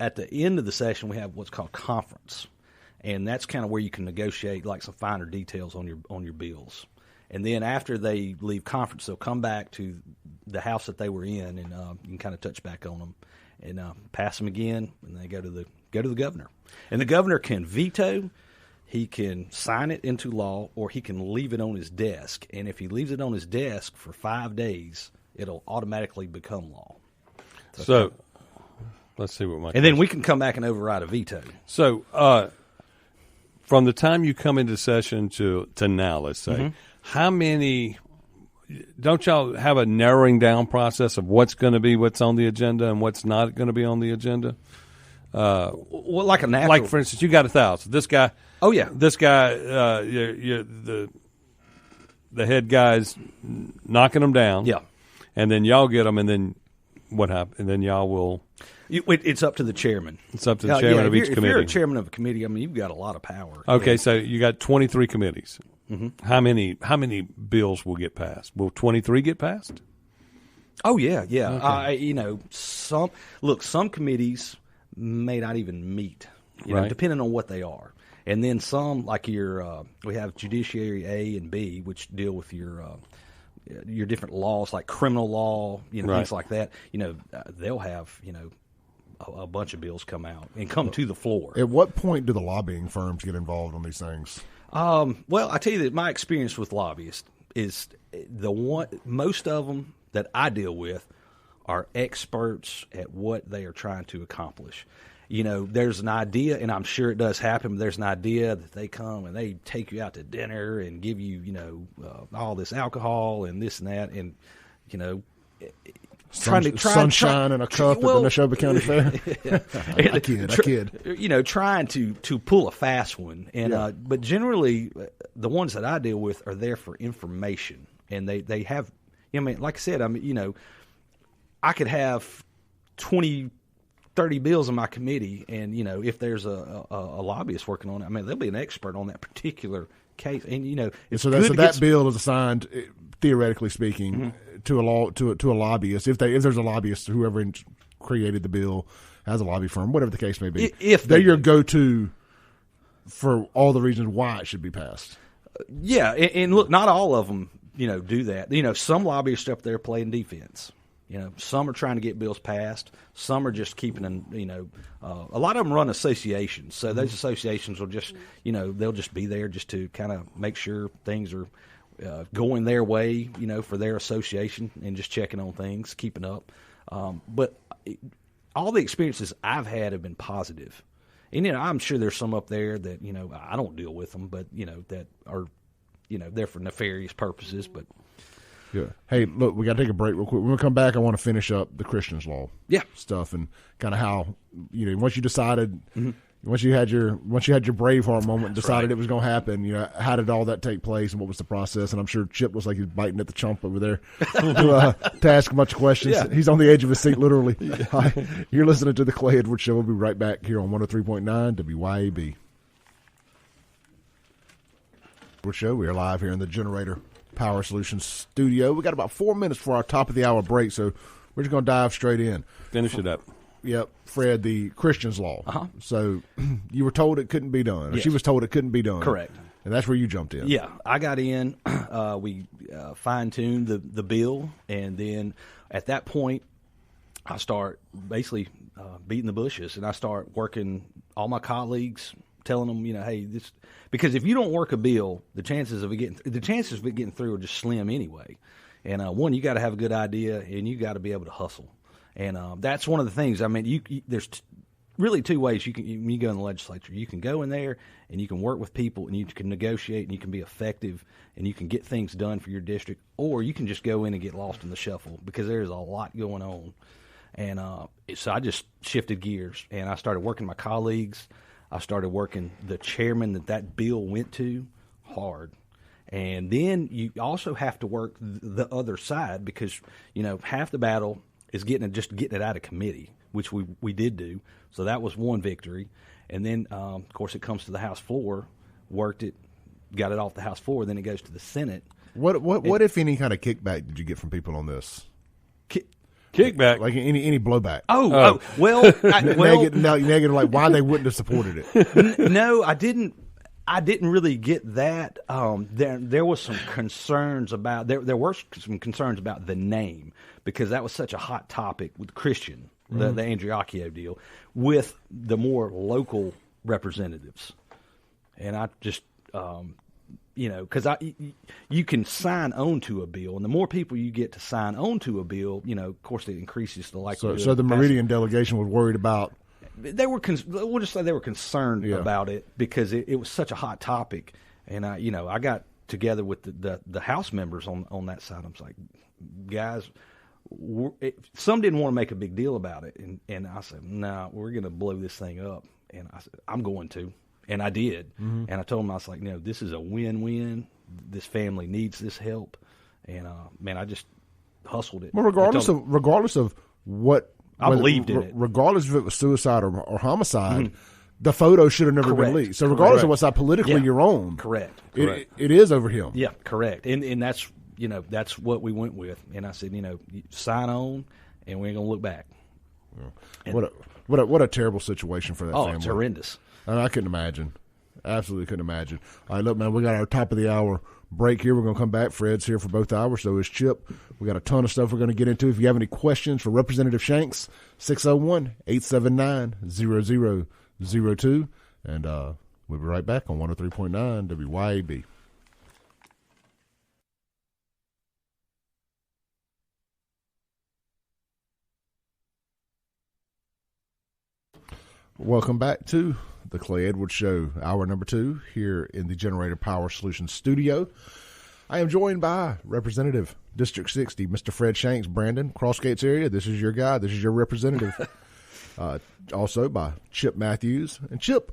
at the end of the session, we have what's called conference, and that's kind of where you can negotiate like some finer details on your bills. And then after they leave conference, they'll come back to the house that they were in, and you can kind of touch back on them and pass them again, and they go to the governor. And the governor can veto, he can sign it into law, or he can leave it on his desk. And if he leaves it on his desk for 5 days, it'll automatically become law. So let's see what my and then we can come back and override a veto. So from the time you come into session to now, let's say, how many – don't y'all have a narrowing down process of what's going to be what's on the agenda and what's not going to be on the agenda? Well, like a natural – like, for instance, you got 1,000. This guy – oh, yeah. This guy, the head guy's knocking them down. Yeah. And then y'all get them, and then what happens? And then y'all will – it's up to the chairman. It's up to the chairman of each committee. If you're a chairman of a committee, I mean, you've got a lot of power. Okay, so you got 23 committees. Mm-hmm. How many bills will get passed? Will 23 get passed? Oh yeah. Okay. Some committees may not even meet, right, depending on what they are. And then some, like we have Judiciary A and B, which deal with your different laws, like criminal law, right, things like that. They'll have a bunch of bills come out and come to the floor. At what point do the lobbying firms get involved on these things? Well, I tell you that my experience with lobbyists is most of them that I deal with are experts at what they are trying to accomplish. There's an idea, and I'm sure it does happen, but there's an idea that they come and they take you out to dinner and give you, all this alcohol and this and that. And, sunshine and a cup at the Neshoba County Fair. I kid. You know, trying to pull a fast one, and but generally the ones that I deal with are there for information, and they have. I mean, like I said, I could have 20, 30 bills in my committee, and if there's a lobbyist working on it, I mean, they'll be an expert on that particular case, and so that bill is assigned, theoretically speaking, to a lobbyist. If there's a lobbyist, whoever created the bill has a lobby firm, whatever the case may be. If they're your go-to for all the reasons why it should be passed. Yeah, and look, not all of them, do that. Some lobbyists up there playing defense. Some are trying to get bills passed. Some are just keeping a lot of them run associations. So those associations will just, they'll just be there just to kind of make sure things are going their way, for their association, and just checking on things, keeping up. But all the experiences I've had have been positive. And, I'm sure there's some up there that, I don't deal with them, but, that are, they're for nefarious purposes, but. Yeah. Hey, look, we got to take a break real quick. When we come back, I want to finish up the Christian's Law stuff and kind of how, once you decided, once you had your Braveheart moment and decided it was going to happen, how did all that take place and what was the process? And I'm sure Chip was like he's biting at the chump over there to ask a bunch of questions. Yeah. He's on the edge of his seat, literally. Hi, you're listening to the Clay Edwards Show. We'll be right back here on 103.9 WYAB. Show. We are live here in the Generator Power Solutions studio. We got about 4 minutes for our top of the hour break, so we're just going to dive straight in. Finish it up. Yep, Fred, the Christian's Law. So you were told it couldn't be done. Or she was told it couldn't be done. Correct. And that's where you jumped in. Yeah, I got in. We fine-tuned the bill, and then at that point, I start basically beating the bushes, and I start working all my colleagues, telling them, hey, this, because if you don't work a bill, the chances of it getting through are just slim anyway. And one, you got to have a good idea, and you got to be able to hustle. And that's one of the things. I mean, there's really two ways when you go in the legislature. You can go in there and you can work with people, and you can negotiate, and you can be effective, and you can get things done for your district, or you can just go in and get lost in the shuffle because there's a lot going on. And so I just shifted gears, and I started working my colleagues. I started working the chairman that bill went to hard. And then you also have to work the other side because, half the battle is getting it out of committee, which we did do. So that was one victory. And then, of course, it comes to the House floor, worked it, got it off the House floor, then it goes to the Senate. What if any kind of kickback did you get from people on this? Kickback, like any blowback. Well, negative, like why they wouldn't have supported it. No, I didn't really get that. There was some concerns about there were some concerns about the name because that was such a hot topic with Christian, the Andriacchio deal, with the more local representatives, and I just. Because you can sign on to a bill, and the more people you get to sign on to a bill, of course, it increases the likelihood. So the Meridian delegation was worried about. They were. We'll just say they were concerned about it because it was such a hot topic, and I got together with the House members on that side. I was like, guys, some didn't want to make a big deal about it, and I said, no, we're going to blow this thing up, and I said, I'm going to. And I did. And I told him, I was like, this is a win-win. This family needs this help. And, man, I just hustled it. Well, regardless of what. I believed in it. Regardless if it was suicide or homicide, the photo should have never been leaked. So regardless of what side politically you're on. Correct. It is over him. Yeah, correct. And that's, that's what we went with. And I said, sign on, and we ain't going to look back. Yeah. What a terrible situation for that family. Oh, it's horrendous. I couldn't imagine. Absolutely couldn't imagine. All right, look, man, we got our top of the hour break here. We're going to come back. Fred's here for both hours, so is Chip. We got a ton of stuff we're going to get into. If you have any questions for Representative Shanks, 601-879-0002. And we'll be right back on 103.9 WYAB. Welcome back to the Clay Edwards Show, hour number 2 here in the Generator Power Solutions studio. I am joined by Representative District 60, Mr. Fred Shanks, Brandon, Crossgates area. This is your guy. This is your representative. Also by Chip Matthews. And Chip,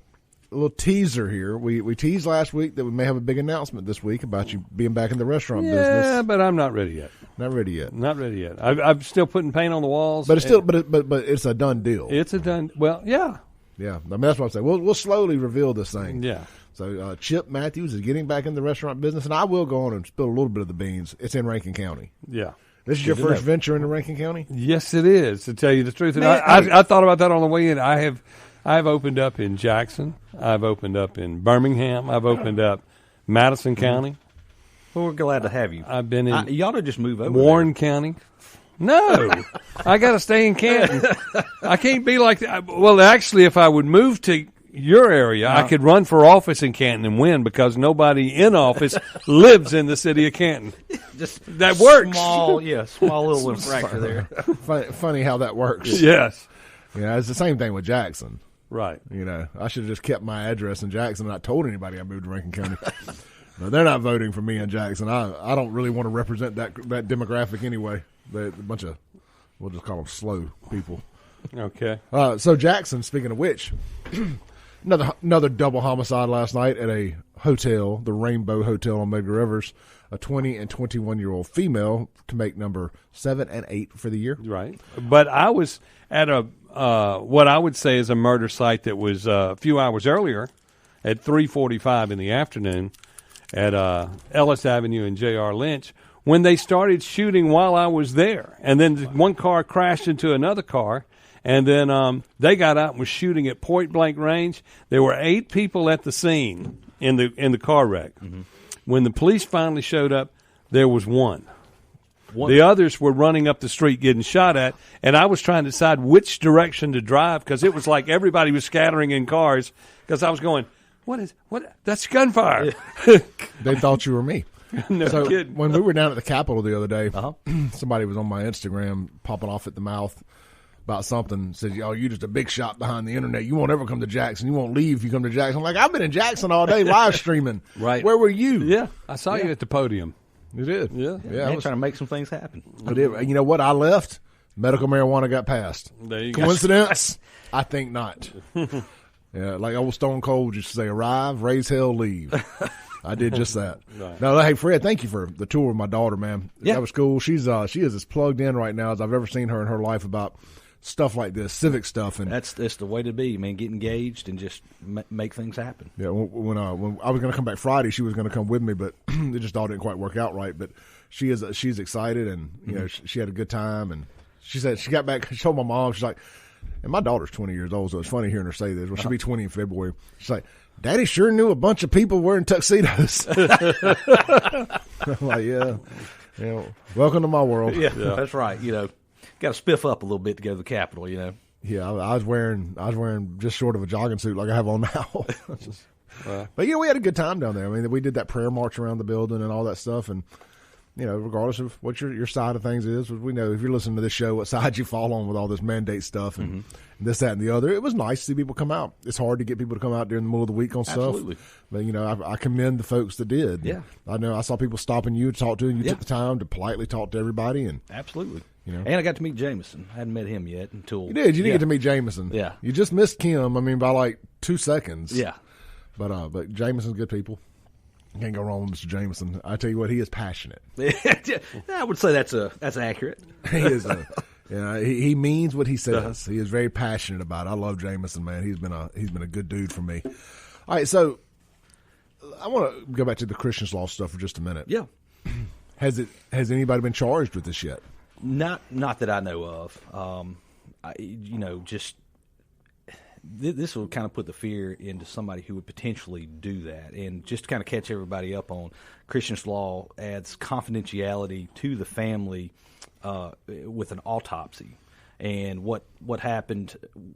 a little teaser here. We teased last week that we may have a big announcement this week about you being back in the restaurant business. Yeah, but I'm not ready yet. Not ready yet. Not ready yet. I'm still putting paint on the walls. But it's still, but it's a done deal. It's a done. Well, yeah. Yeah, I mean, that's what I'm saying. We'll slowly reveal this thing. Yeah. So Chip Matthews is getting back in the restaurant business, and I will go on and spill a little bit of the beans. It's in Rankin County. Yeah. This is your first venture into Rankin County? Yes, it is, to tell you the truth. And I thought about that on the way in. I've opened up in Jackson. I've opened up in Birmingham. I've opened up Madison County. Well, we're glad to have you. I've been in you ought to just move over Warren County. No, I got to stay in Canton. I can't be like that. Well, actually, if I would move to your area, I could run for office in Canton and win because nobody in office lives in the city of Canton. Just that works. Small little infraction there. Funny how that works. Yes. Yeah, it's the same thing with Jackson. Right. You know, I should have just kept my address in Jackson and not told anybody I moved to Rankin County. No, they're not voting for me in Jackson. I don't really want to represent that demographic anyway. They're a bunch of, we'll just call them slow people. Okay. So Jackson, speaking of which, another double homicide last night at a hotel, the Rainbow Hotel on Medgar Rivers. A 20 and 21-year-old female to make number 7 and 8 for the year. Right. But I was at a what I would say is a murder site that was a few hours earlier at 3:45 in the afternoon at Ellis Avenue and J.R. Lynch when they started shooting while I was there. And then one car crashed into another car, and then they got out and was shooting at point-blank range. There were 8 people at the scene in the car wreck. Mm-hmm. When the police finally showed up, there was one. The others were running up the street getting shot at, and I was trying to decide which direction to drive because it was like everybody was scattering in cars because I was going, what? That's gunfire. They thought you were me. No kidding. When we were down at the Capitol the other day, somebody was on my Instagram popping off at the mouth about something, said, "Oh, you're just a big shot behind the internet. You won't ever come to Jackson. You won't leave if you come to Jackson." I'm like, I've been in Jackson all day live streaming. Right. Where were you? Yeah. I saw you at the podium. You did. Yeah. Man, trying to make some things happen. I did. You know what? I left. Medical marijuana got passed. There you go. Coincidence? I think not. Yeah, like old Stone Cold used to say, arrive, raise hell, leave. I did just that. Right. No, hey, Fred, thank you for the tour with my daughter, man. Yeah. That was cool. She is as plugged in right now as I've ever seen her in her life about stuff like this, civic stuff, and that's the way to be, man. Get engaged and just make things happen. Yeah, when I was going to come back Friday, she was going to come with me, but it just all didn't quite work out right. But she's excited, and you know she had a good time, and she said she got back. She told my mom, she's like, and my daughter's 20 years old, so it's funny hearing her say this. Well, she'll be 20 in February. She's like, Daddy sure knew a bunch of people wearing tuxedos. I'm like, yeah, welcome to my world. Yeah, that's right. You know. Got to spiff up a little bit to go to the Capitol, you know. Yeah, I was wearing just short of a jogging suit like I have on now. But we had a good time down there. I mean, we did that prayer march around the building and all that stuff, and regardless of what your side of things is, we know if you're listening to this show, what side you fall on with all this mandate stuff and this, that, and the other. It was nice to see people come out. It's hard to get people to come out during the middle of the week on Absolutely. Stuff. But I commend the folks that did. Yeah, I know I saw people stopping you to talk to, and you took the time to politely talk to everybody. And absolutely. And I got to meet Jameson. I hadn't met him yet until you did. You didn't get to meet Jameson. Yeah, you just missed Kim. I mean, by like 2 seconds. Yeah, but Jameson's good people. Can't go wrong with Mr. Jameson. I tell you what, he is passionate. I would say that's accurate. He is. He means what he says. He is very passionate about it. I love Jameson, man. He's been a good dude for me. All right, so I want to go back to the Christian's Law stuff for just a minute. Yeah. Has anybody been charged with this yet? Not that I know of. This will kind of put the fear into somebody who would potentially do that, and just to kind of catch everybody up on Christian's Law adds confidentiality to the family with an autopsy. And what happened?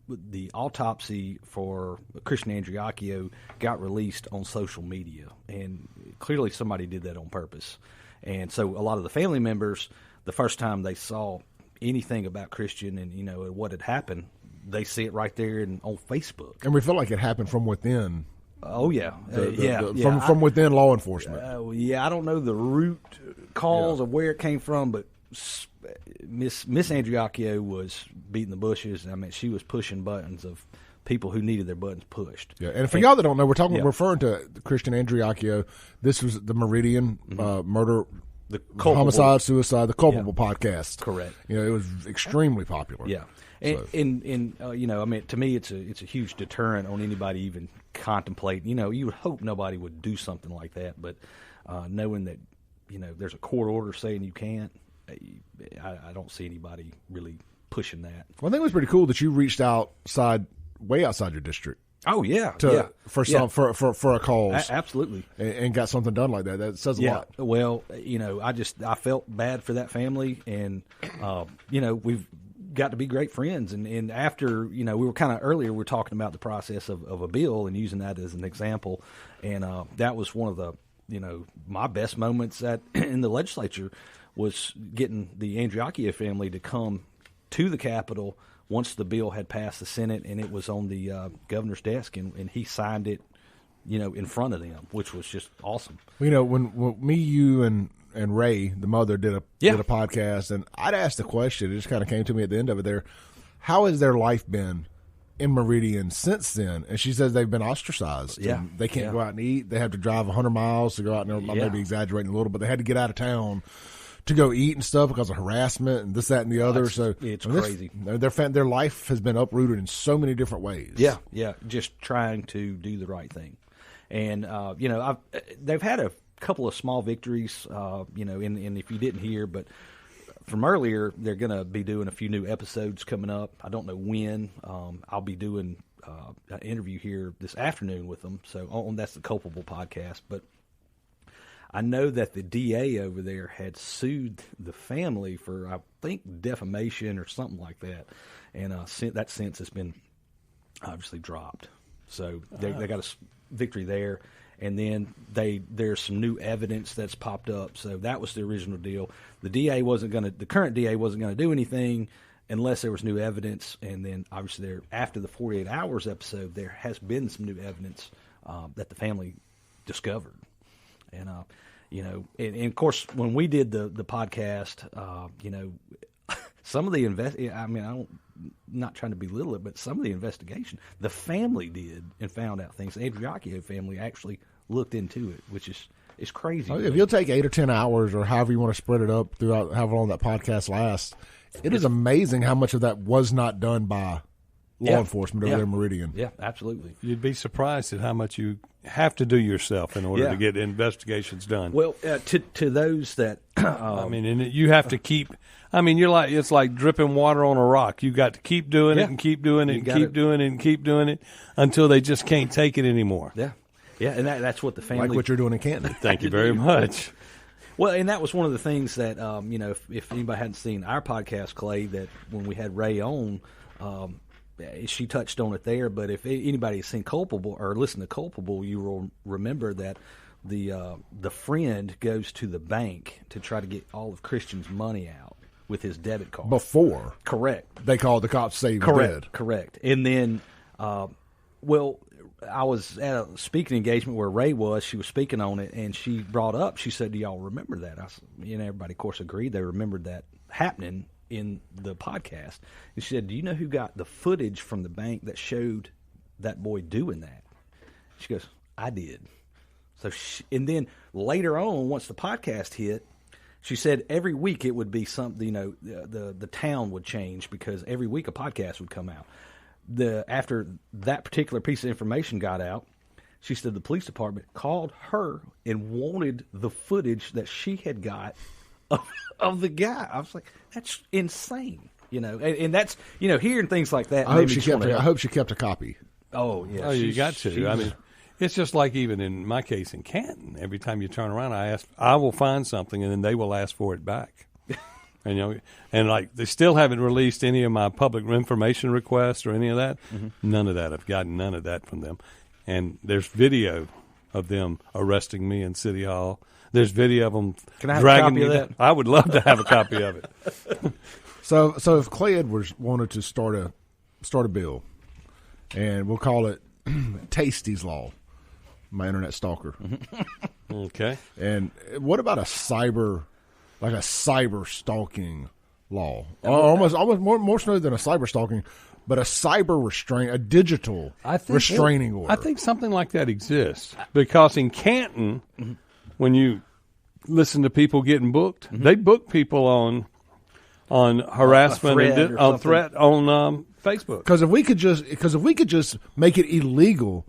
The autopsy for Christian Andriacchio got released on social media, and clearly somebody did that on purpose. And so a lot of the family members, the first time they saw anything about Christian and what had happened, they see it right there on Facebook. And we feel like it happened from within Oh yeah, from within law enforcement. I don't know the root cause of where it came from, but Miss Andriacchio was beating the bushes. I mean, she was pushing buttons of people who needed their buttons pushed. Yeah, and for y'all that don't know, we're referring to Christian Andriacchio. This was the Meridian murder. The culpable, homicide, suicide, the Culpable podcast. Correct. You know, it was extremely popular. Yeah, and you know, I mean, to me, it's a huge deterrent on anybody even contemplating. You know, you would hope nobody would do something like that, but knowing that, you know, there's a court order saying you can't, I don't see anybody really pushing that. Well, I think it was pretty cool that you reached way outside your district. Oh yeah, for a cause, absolutely, and got something done like that. That says a lot. Well, you know, I felt bad for that family, and you know, we've got to be great friends. And after, you know, we were kind of earlier, we were talking about the process of a bill and using that as an example, and that was one of the, you know, my best moments in the legislature was getting the Andriacchio family to come to the Capitol once the bill had passed the Senate, and it was on the governor's desk, and he signed it, you know, in front of them, which was just awesome. You know, when me, you, and Ray, the mother, did a podcast, and I'd asked the question, it just kind of came to me at the end of it there, how has their life been in Meridian since then? And she says they've been ostracized. Yeah. They can't go out and eat. They have to drive 100 miles to go out, and I may be exaggerating a little, but they had to get out of town to go eat and stuff because of harassment and this, that, and the other. So it's crazy. Their life has been uprooted in so many different ways. Yeah, just trying to do the right thing. And, you know, they've had a couple of small victories, you know, and if you didn't hear, but from earlier, they're going to be doing a few new episodes coming up. I don't know when. I'll be doing an interview here this afternoon with them. So that's the Culpable podcast. But I know that the DA over there had sued the family for, I think, defamation or something like that. And that since has been obviously dropped. So they got a victory there. And then there's some new evidence that's popped up. So that was the original deal. The current DA wasn't going to do anything unless there was new evidence. And then obviously after the 48 Hours episode, there has been some new evidence that the family discovered. And, you know, and of course, when we did the podcast, you know, some of the I'm not trying to belittle it, but some of the investigation the family did and found out things. The Andriacchio family actually looked into it, which is crazy. If you'll take 8 or 10 hours or however you want to spread it up throughout however long that podcast lasts, it is amazing how much of that was not done by law enforcement over there in Meridian. Yeah, absolutely. You'd be surprised at how much you have to do yourself in order to get investigations done. Well, to those that I mean, and you have to keep. I mean, it's like dripping water on a rock. You got to keep doing it and keep doing it and keep doing it and keep doing it until they just can't take it anymore. Yeah, and that's what the family, like what you're doing in Canton. Thank you very much. Well, and that was one of the things that you know, if anybody hadn't seen our podcast, Clay, that when we had Ray on. She touched on it there, but if anybody has seen Culpable or listened to Culpable, you will remember that the friend goes to the bank to try to get all of Christian's money out with his debit card. Before. Correct. They called the cops to say he was dead. Correct. And then, well, I was at a speaking engagement where Ray was. She was speaking on it, and she brought up, she said, do y'all remember that? I said, you know, everybody, of course, agreed. They remembered that happening in the podcast. And she said, do you know who got the footage from the bank that showed that boy doing that? She goes, I did. So and then later on, once the podcast hit, she said every week it would be something, you know, the town would change because every week a podcast would come out. After that particular piece of information got out, she said the police department called her and wanted the footage that she had got of the guy. I was like, that's insane, you know, and that's, you know, hearing things like that. I hope she kept a copy. Oh yeah, you got to. I mean, it's just like even in my case in Canton. Every time you turn around, I will find something, and then they will ask for it back. And, you know, and like they still haven't released any of my public information requests or any of that. Mm-hmm. None of that. I've gotten none of that from them. And there's video of them arresting me in City Hall. There's video of them dragging me. I would love to have a copy of it. So if Clay Edwards wanted to start a bill, and we'll call it Tasty's Law, my internet stalker. Okay. And what about a cyber stalking law? Almost more so than a cyber stalking, but a cyber restraint, a digital restraining order. I think something like that exists because in Canton, when you listen to people getting booked, they book people on harassment and on threat on Facebook. Because if we could just make it illegal,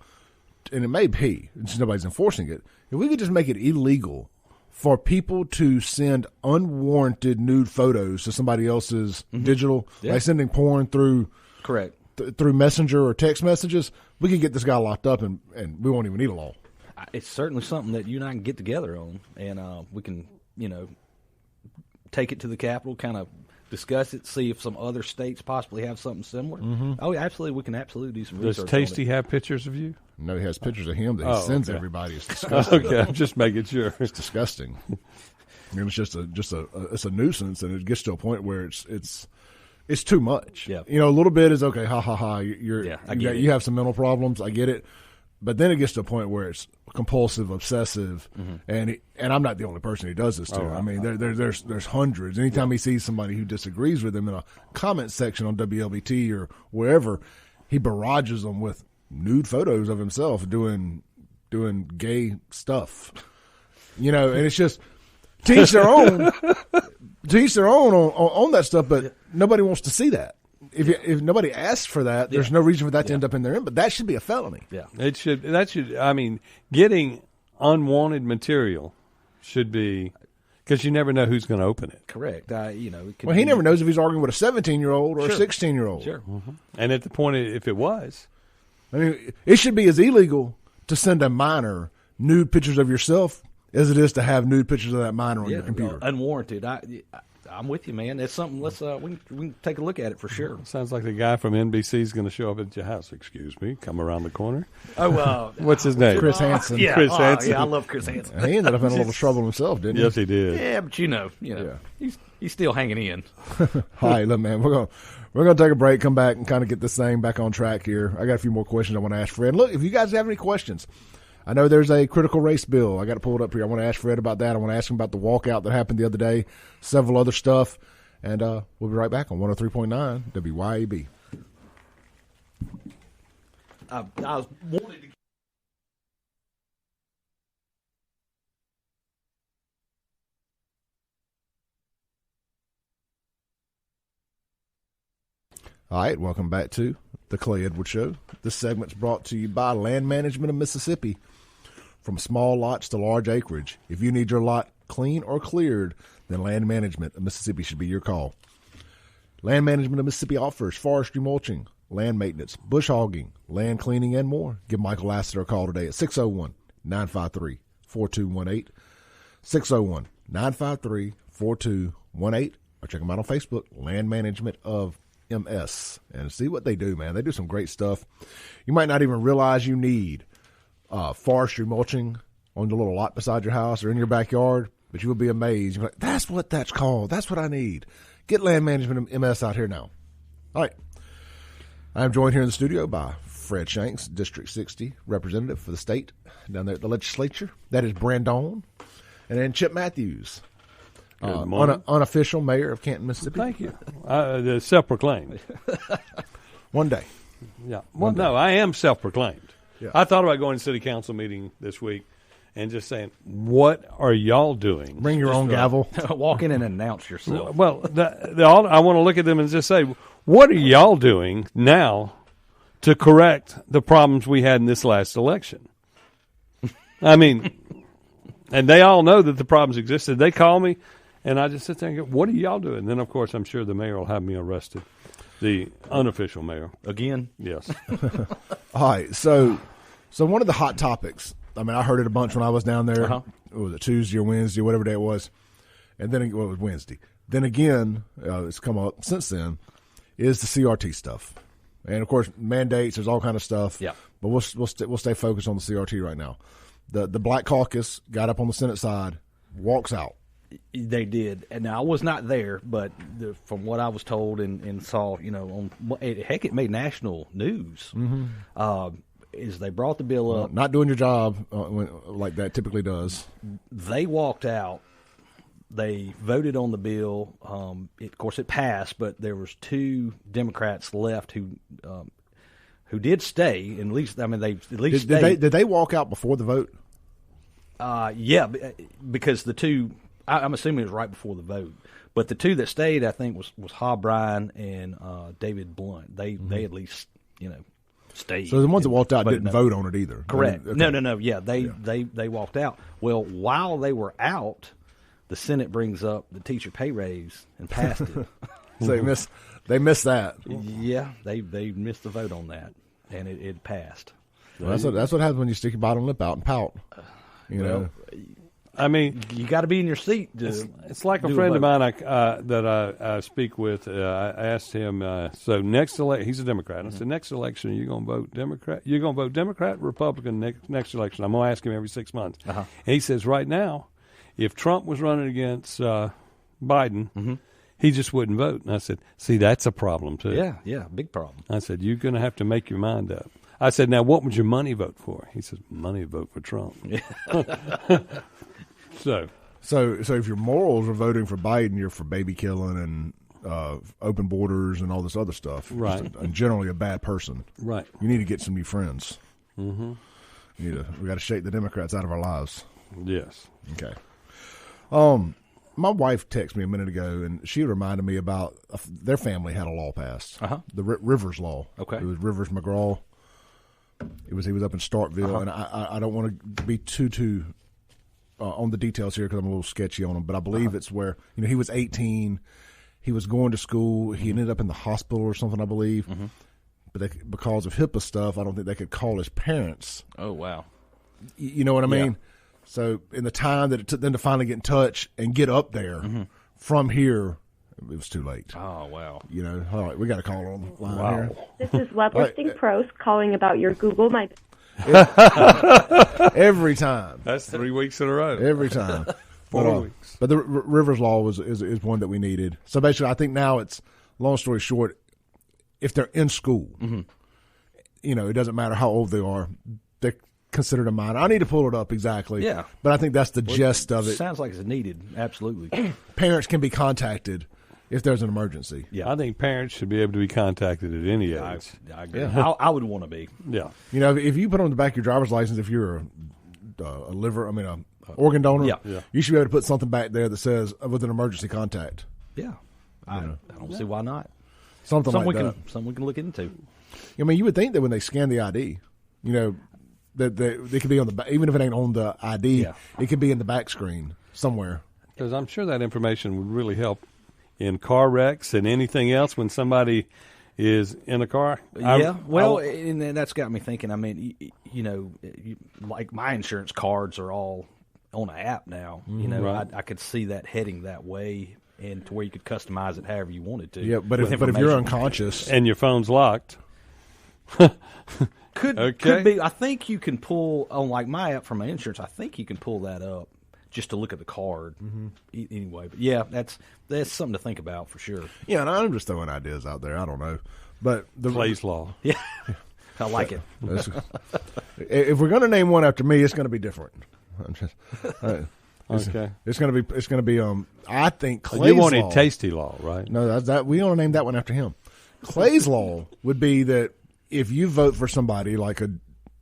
and it may be, just nobody's enforcing it. If we could just make it illegal for people to send unwarranted nude photos to somebody else's digital, like sending porn through through Messenger or text messages, we could get this guy locked up, and we won't even need a law. It's certainly something that you and I can get together on, and we can, take it to the Capitol, kind of discuss it, see if some other states possibly have something similar. Oh, absolutely, we can absolutely do some research. Does Tasty have pictures of you? No, he has pictures of him that he sends everybody. It's disgusting. Okay, I'm just making sure. It's disgusting. It's just a nuisance, and it gets to a point where it's too much. Yeah. A little bit is okay. Ha ha ha. You have some mental problems. I get it. But then it gets to a point where it's compulsive, obsessive, and I'm not the only person he does this to. I mean, there's hundreds. Anytime he sees somebody who disagrees with him in a comment section on WLBT or wherever, he barrages them with nude photos of himself doing gay stuff. And it's just to each their own. To each their own on that stuff, but nobody wants to see that. If nobody asks for that, there's no reason for that to end up in their end. But that should be a felony. Yeah, it should. That should. I mean, getting unwanted material should be, because you never know who's going to open it. Correct. He never knows if he's arguing with a 17-year-old or a 16-year-old. Sure. And at the point, if it was, I mean, it should be as illegal to send a minor nude pictures of yourself as it is to have nude pictures of that minor on your computer. Unwarranted. I'm with you, man. That's something. Let's we can take a look at it for sure. Sounds like the guy from NBC is going to show up at your house. Excuse me, come around the corner. Oh, what's his name? Chris Hansen. Yeah, Chris Hansen. Yeah, I love Chris Hansen. He ended up in a little trouble himself, didn't he? Yes, he did. Yeah, but he's still hanging in. All right, look, man, we're gonna take a break, come back, and kind of get this thing back on track here. I got a few more questions I want to ask Fred. Look, if you guys have any questions. I know there's a critical race bill. I got to pull it up here. I want to ask Fred about that. I want to ask him about the walkout that happened the other day, several other stuff. And we'll be right back on 103.9 WYAB. I was wanting to. All right, welcome back to the Clay Edwards Show. This segment's brought to you by Land Management of Mississippi. From small lots to large acreage, if you need your lot clean or cleared, then Land Management of Mississippi should be your call. Land Management of Mississippi offers forestry mulching, land maintenance, bush hogging, land cleaning, and more. Give Michael Lassiter a call today at 601-953-4218. 601-953-4218. Or check them out on Facebook, Land Management of MS, and see what they do, man. They do some great stuff. You might not even realize you need forestry mulching on the little lot beside your house or in your backyard, but you will be amazed. You're like, that's what that's called. That's what I need. Get Land Management of MS out here now. All right. I'm joined here in the studio by Fred Shanks, District 60 representative for the state down there at the legislature. That is Brandon. And then Chip Matthews, unofficial mayor of Canton, Mississippi. Thank you. The self-proclaimed. One day. Yeah. Well, no, I am self-proclaimed. Yeah. I thought about going to city council meeting this week and just saying, what are y'all doing? Bring your own gavel. Walk in and announce yourself. Well, I want to look at them and just say, what are y'all doing now to correct the problems we had in this last election? I mean, and they all know that the problems existed. They call me, and I just sit there and go, what are y'all doing? And then, of course, I'm sure the mayor will have me arrested. The unofficial mayor. Again? Yes. All right. So one of the hot topics, I mean, I heard it a bunch when I was down there. Uh-huh. What was it, Tuesday or Wednesday, whatever day it was. And then it was Wednesday. Then again, it's come up since then, is the CRT stuff. And, of course, mandates, there's all kind of stuff. Yeah. But we'll stay focused on the CRT right now. The Black Caucus got up on the Senate side, walks out. They did, and now I was not there, but from what I was told and saw, heck, it made national news. Mm-hmm. is they brought the bill up. Not doing your job like that typically does. They walked out. They voted on the bill. Of course, it passed, but there was 2 Democrats left who did stay. At least, I mean, they at least stayed. Did they walk out before the vote? Yeah, because the 2, I'm assuming it was right before the vote. But the 2 that stayed, I think, was Hob Bryan and David Blunt. They at least stayed. So the ones that walked out didn't vote on it either. Correct. I mean, okay. No. Yeah, they walked out. Well, while they were out, the Senate brings up the teacher pay raise and passed it. So they missed that. Yeah, they missed the vote on that, and it passed. Well, that's what happens when you stick your bottom lip out and pout. You know. I mean, you got to be in your seat. It's like a friend of mine that I speak with. I asked him, so next election, he's a Democrat. I said, next election, are you going to vote Democrat? You're going to vote Democrat or Republican next election? I'm going to ask him every 6 months. And he says, right now, if Trump was running against Biden, he just wouldn't vote. And I said, see, that's a problem, too. Yeah, big problem. I said, you're going to have to make your mind up. I said, now, what would your money vote for? He says, money vote for Trump. So if your morals are voting for Biden, you're for baby killing and open borders and all this other stuff. Right. And generally a bad person. Right. You need to get some new friends. Mm-hmm. We got to shake the Democrats out of our lives. Yes. Okay. My wife texted me a minute ago, and she reminded me about their family had a law passed. The Rivers law. Okay. It was Rivers McGraw. He was up in Starkville, and I don't want to be too on the details here because I'm a little sketchy on him, but I believe it's where he was 18, he was going to school, he ended up in the hospital or something, I believe, but because of HIPAA stuff, I don't think they could call his parents. Oh wow, you know what I mean? So in the time that it took them to finally get in touch and get up there from here, it was too late. Oh wow, all right, we got a caller on the line here. This is Web Listing Pros calling about your Google My. Every time. That's 3 weeks in a row. Every time. 4 weeks. But the Rivers law is one that we needed. So basically, I think now it's, long story short, if they're in school, it doesn't matter how old they are, they're considered a minor. I need to pull it up exactly. Yeah. But I think that's the gist of it. Sounds like it's needed. Absolutely. Parents can be contacted if there's an emergency. Yeah, I think parents should be able to be contacted at any age. I agree. Yeah. I would want to be. Yeah. If you put on the back of your driver's license, if you're a organ donor, you should be able to put something back there that says with an emergency contact. Yeah. I don't see why not. Something like that. Something we can look into. I mean, you would think that when they scan the ID, that they could be on the back, even if it ain't on the ID, it could be in the back screen somewhere. Because I'm sure that information would really help in car wrecks and anything else when somebody is in a car. And then that's got me thinking. I mean, like my insurance cards are all on an app now. Right. I could see that heading that way, and to where you could customize it however you wanted to. Yeah, but if you're unconscious and your phone's locked, could be. I think you can pull on like my app from my insurance. I think you can pull that up just to look at the card. Anyway, but yeah, that's something to think about for sure. Yeah, and I'm just throwing ideas out there. I don't know, but the Clay's law. Yeah, I like it. If we're going to name one after me, it's going to be different. Okay, it's going to be. I think Clay's you wanted law. Tasty law, right? No, that we want to name that one after him. Clay's law would be that if you vote for somebody like a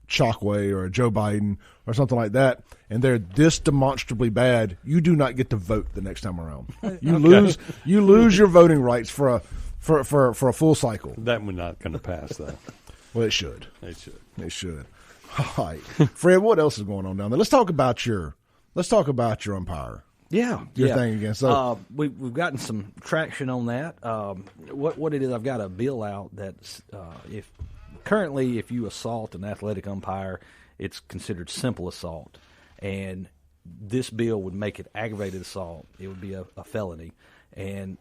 Chokwe or a Joe Biden or something like that, and they're this demonstrably bad, you do not get to vote the next time around. You lose your voting rights for a full cycle. That one's not going to pass, though. Well, it should. It should. All right, Fred. What else is going on down there? Let's talk about your umpire. Yeah, your thing again. So we've gotten some traction on that. What it is, I've got a bill out that's if you assault an athletic umpire, it's considered simple assault, and this bill would make it aggravated assault. It would be a felony. And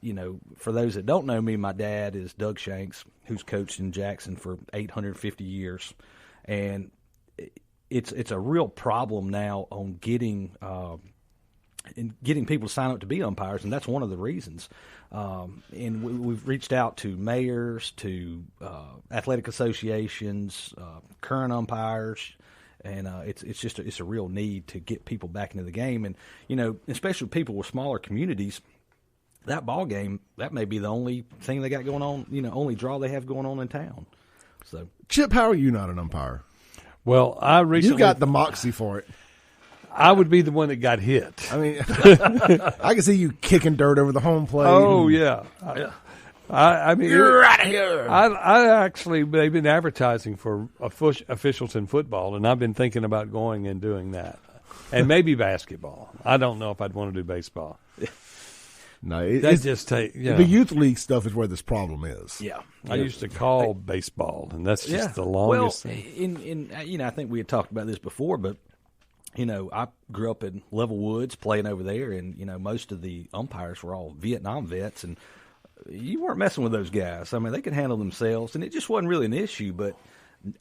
for those that don't know me, my dad is Doug Shanks, who's coached in Jackson for 850 years, and it's a real problem now on getting getting people to sign up to be umpires, and that's one of the reasons. And we've reached out to mayors, to athletic associations, current umpires, and it's a real need to get people back into the game. And especially people with smaller communities, that ball game, that may be the only thing they got going on. Only draw they have going on in town. So, Chip, how are you not an umpire? Well, I recently... You got the moxie for it. I would be the one that got hit. I mean, I can see you kicking dirt over the home plate. Oh, yeah. I mean, you're out of here. I actually, they've been advertising for officials in football, and I've been thinking about going and doing that. And maybe basketball. I don't know if I'd want to do baseball. No, the youth league stuff is where this problem is. Yeah, I used to call baseball, and that's just the longest thing. I think we had talked about this before, but I grew up in Level Woods playing over there, and most of the umpires were all Vietnam vets, and you weren't messing with those guys. I mean, they could handle themselves, and it just wasn't really an issue. But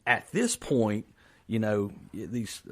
at this point, these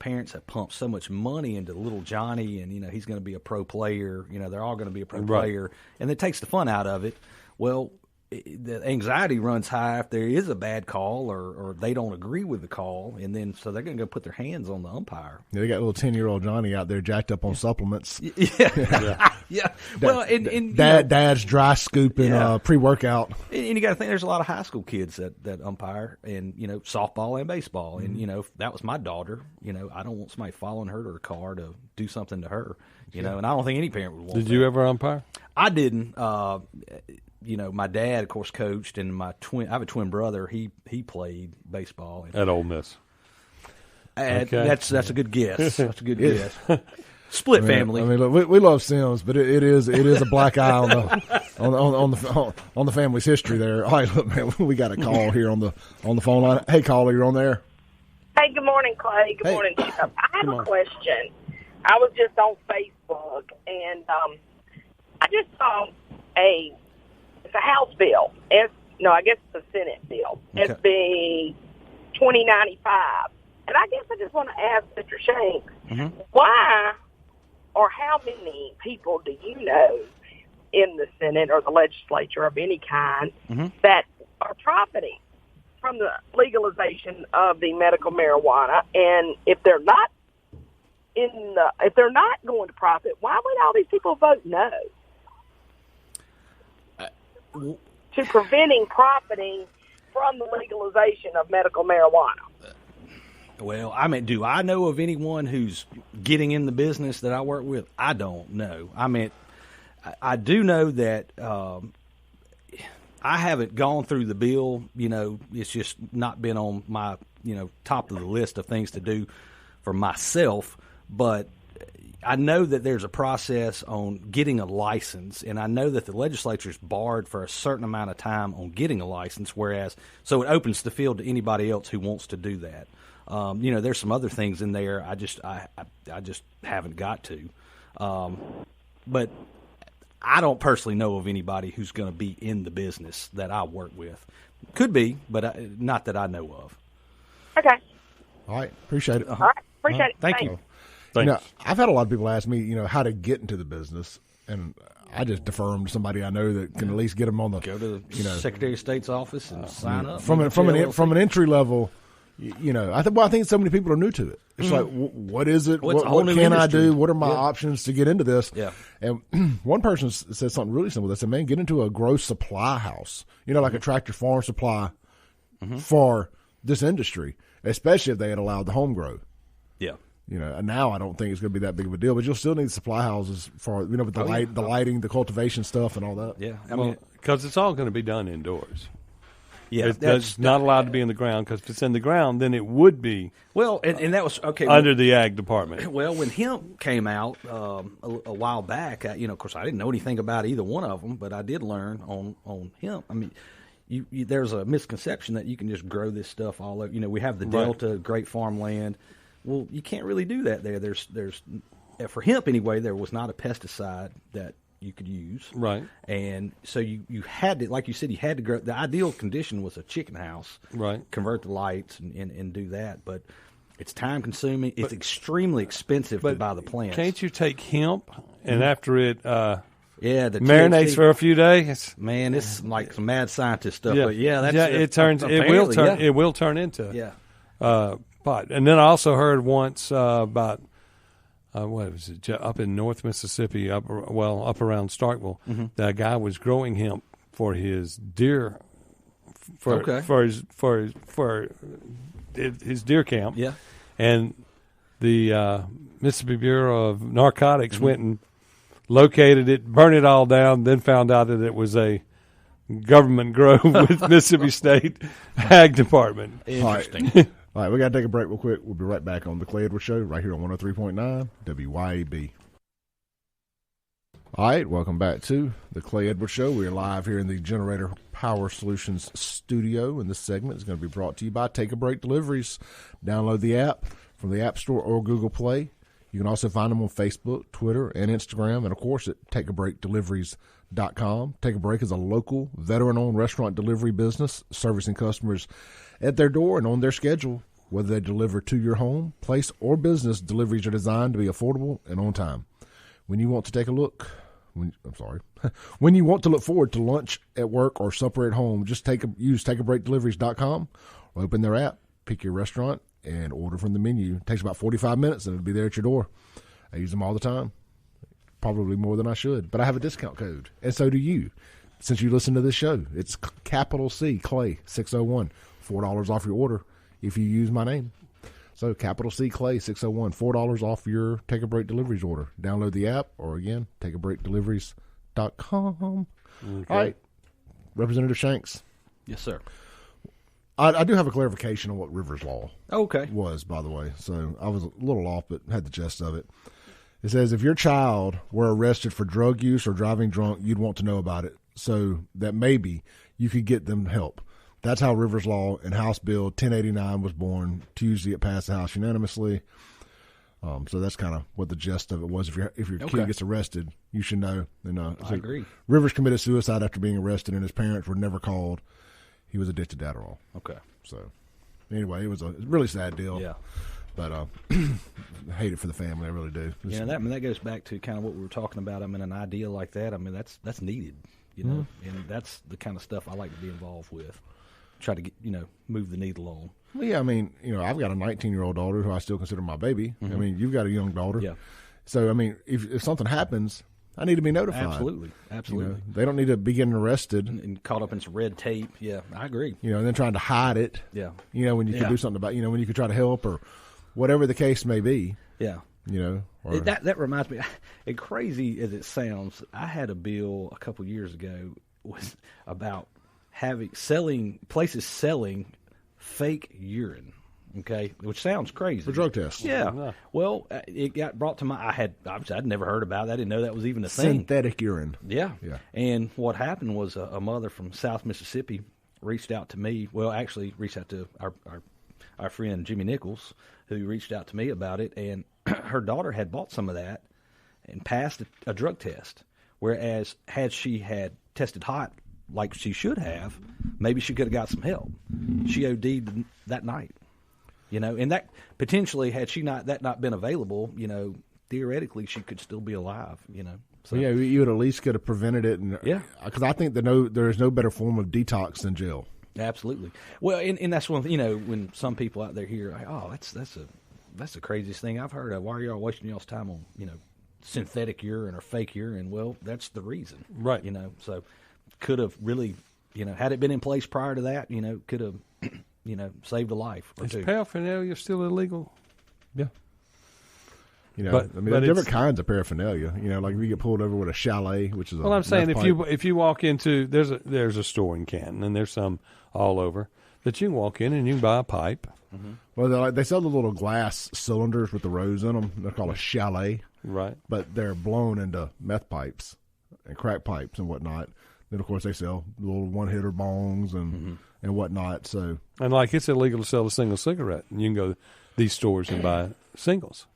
parents have pumped so much money into little Johnny, and he's going to be a pro player. They're all going to be a pro player, and it takes the fun out of it. Well, the anxiety runs high if there is a bad call or they don't agree with the call, and then so they're going to go put their hands on the umpire. Yeah, they got little 10-year-old Johnny out there jacked up on supplements. Yeah. Well, and dad's dry scooping pre-workout. And you got to think there's a lot of high school kids that umpire, and softball and baseball, and if that was my daughter, I don't want somebody following her to her car to do something to her, and I don't think any parent would want. Did you ever umpire? I didn't. My dad, of course, coached, and I have a twin brother. He played baseball at Ole Miss. Okay. That's a good guess. That's a good guess. Split family. I mean, look, we love Sims, but it is a black eye on the family's history there. All right, look, man, we got a call here on the phone line. Hey, caller, you're on there. Hey, good morning, Clay. Good morning, Chip. I have a question. I was just on Facebook, and I just saw it's a House bill. I guess it's a Senate bill. Okay. SB 2095. And I guess I just want to ask Mr. Shanks, why or how many people do you know in the Senate or the legislature of any kind that are profiting from the legalization of the medical marijuana? And if they're not going to profit, why would all these people vote no? To preventing profiting from the legalization of medical marijuana. Well, I mean, do I know of anyone who's getting in the business that I work with? I don't know. I mean, I do know that I haven't gone through the bill. It's just not been on my, top of the list of things to do for myself. But I know that there's a process on getting a license, and I know that the legislature's barred for a certain amount of time on getting a license, so it opens the field to anybody else who wants to do that. There's some other things in there I just haven't got to. But I don't personally know of anybody who's going to be in the business that I work with. Could be, but not that I know of. Okay. All right. Appreciate it. All right. Appreciate it. Thank you. Thanks. I've had a lot of people ask me, how to get into the business, and I just defer them to somebody I know that can at least get them on the go to the Secretary of State's office and sign up from an entry level. I think so many people are new to it. It's like, what is it? What can I do? What are my options to get into this? Yeah. And one person said something really simple. They said, "Man, get into a grow supply house. Like a Tractor Farm Supply for this industry, especially if they had allowed the home grow." Yeah. And now I don't think it's going to be that big of a deal, but you'll still need supply houses for with the lighting, the cultivation stuff, and all that. Yeah, because it's all going to be done indoors. Yeah, it's not allowed to be in the ground, because if it's in the ground, then it would be and that was under the ag department. Well, when hemp came out a while back, of course I didn't know anything about either one of them, but I did learn on hemp. I mean, there's a misconception that you can just grow this stuff all over. We have the Delta, great farmland. Well, you can't really do that there. There's for hemp anyway, there was not a pesticide that you could use. Right. And so you had to, like you said, you had to grow. The ideal condition was a chicken house. Right. Convert the lights and do that. But It's time consuming. It's extremely expensive to buy the plants. Can't you take hemp and after it the marinates THC, for a few days? Man, it's like some mad scientist stuff. Yeah, But it will turn into pot. And then I also heard once about what was it up in North Mississippi, up around Starkville, that a guy was growing hemp for his deer. For his deer camp, and the Mississippi Bureau of Narcotics went and located it, burned it all down, then found out that it was a government grow with Mississippi State Ag Department. Interesting. All right, we got to take a break real quick. We'll be right back on the Clay Edwards Show right here on 103.9 WYAB. All right, welcome back to the Clay Edwards Show. We're live here in the Generator Power Solutions studio, and this segment is going to be brought to you by Take a Break Deliveries. Download the app from the App Store or Google Play. You can also find them on Facebook, Twitter, and Instagram, and, of course, at takeabreakdeliveries.com. Take a Break is a local, veteran-owned restaurant delivery business servicing customers at their door and on their schedule. Whether they deliver to your home, place, or business, deliveries are designed to be affordable and on time. When you want to take a look, when you want to look forward to lunch at work or supper at home, just use takeabreakdeliveries.com or open their app, pick your restaurant, and order from the menu. It takes about 45 minutes, and it'll be there at your door. I use them all the time, probably more than I should, but I have a discount code, and so do you. Since you listen to this show, it's capital C, Clay, 601, $4 off your order if you use my name. So, capital C Clay 601, $4 off your Take a Break Deliveries order. Download the app, or again, takeabreakdeliveries.com. Okay. All right, Representative Shanks. Yes, sir. I do have a clarification on what Rivers Law was, by the way. So, I was a little off, but had the gist of it. It says, if your child were arrested for drug use or driving drunk, you'd want to know about it, so that maybe you could get them help. That's how Rivers Law and House Bill 1089 was born. Tuesday, it passed the House unanimously. So that's kind of what the gist of it was. If your kid gets arrested, you should know. And, I agree. Rivers committed suicide after being arrested, and his parents were never called. He was addicted to Adderall. Okay. So, anyway, it was a really sad deal. Yeah. But I hate it for the family. I really do. That goes back to kind of what we were talking about. I mean, an idea like that, I mean, that's needed, you know, and that's the kind of stuff I like to be involved with. Try to get, move the needle on. Well, yeah, I mean, I've got a 19-year-old daughter who I still consider my baby. I mean, you've got a young daughter. Yeah. So, I mean, if something happens, I need to be notified. Absolutely. They don't need to be getting arrested. And caught up in some red tape. Yeah, I agree. And then trying to hide it. Yeah. When you could do something about, when you could try to help or whatever the case may be. Yeah. That reminds me, and crazy as it sounds, I had a bill a couple years ago was about places selling fake urine, okay, which sounds crazy. For drug tests. Yeah. Well, it got brought to I'd never heard about it. I didn't know that was even a thing. Synthetic urine. Yeah. And what happened was a mother from South Mississippi reached out to me. Well, actually reached out to our friend Jimmy Nichols, who reached out to me about it, and her daughter had bought some of that and passed a drug test, whereas had she had tested hot like she should have, maybe she could have got some help. She OD'd that night, and that potentially, had that not been available, theoretically she could still be alive, So, yeah, you would at least could have prevented it. Because I think there is no better form of detox than jail. Absolutely. Well, and that's one thing, when some people out there hear, like, oh, that's the craziest thing I've heard of. Why are y'all wasting y'all's time on, synthetic urine or fake urine? Well, that's the reason. Right. So could have really, had it been in place prior to that, could have, saved a life or two. Is paraphernalia still illegal? Yeah. But there's different kinds of paraphernalia. Like if you get pulled over with a chalet, which is I'm saying if you walk into there's a store in Canton, and there's some all over that you can walk in and you can buy a pipe. Mm-hmm. Well, they sell the little glass cylinders with the rose in them. They're called a chalet, right? But they're blown into meth pipes and crack pipes and whatnot. Then of course they sell little one-hitter bongs and whatnot. So it's illegal to sell a single cigarette, and you can go to these stores and buy singles.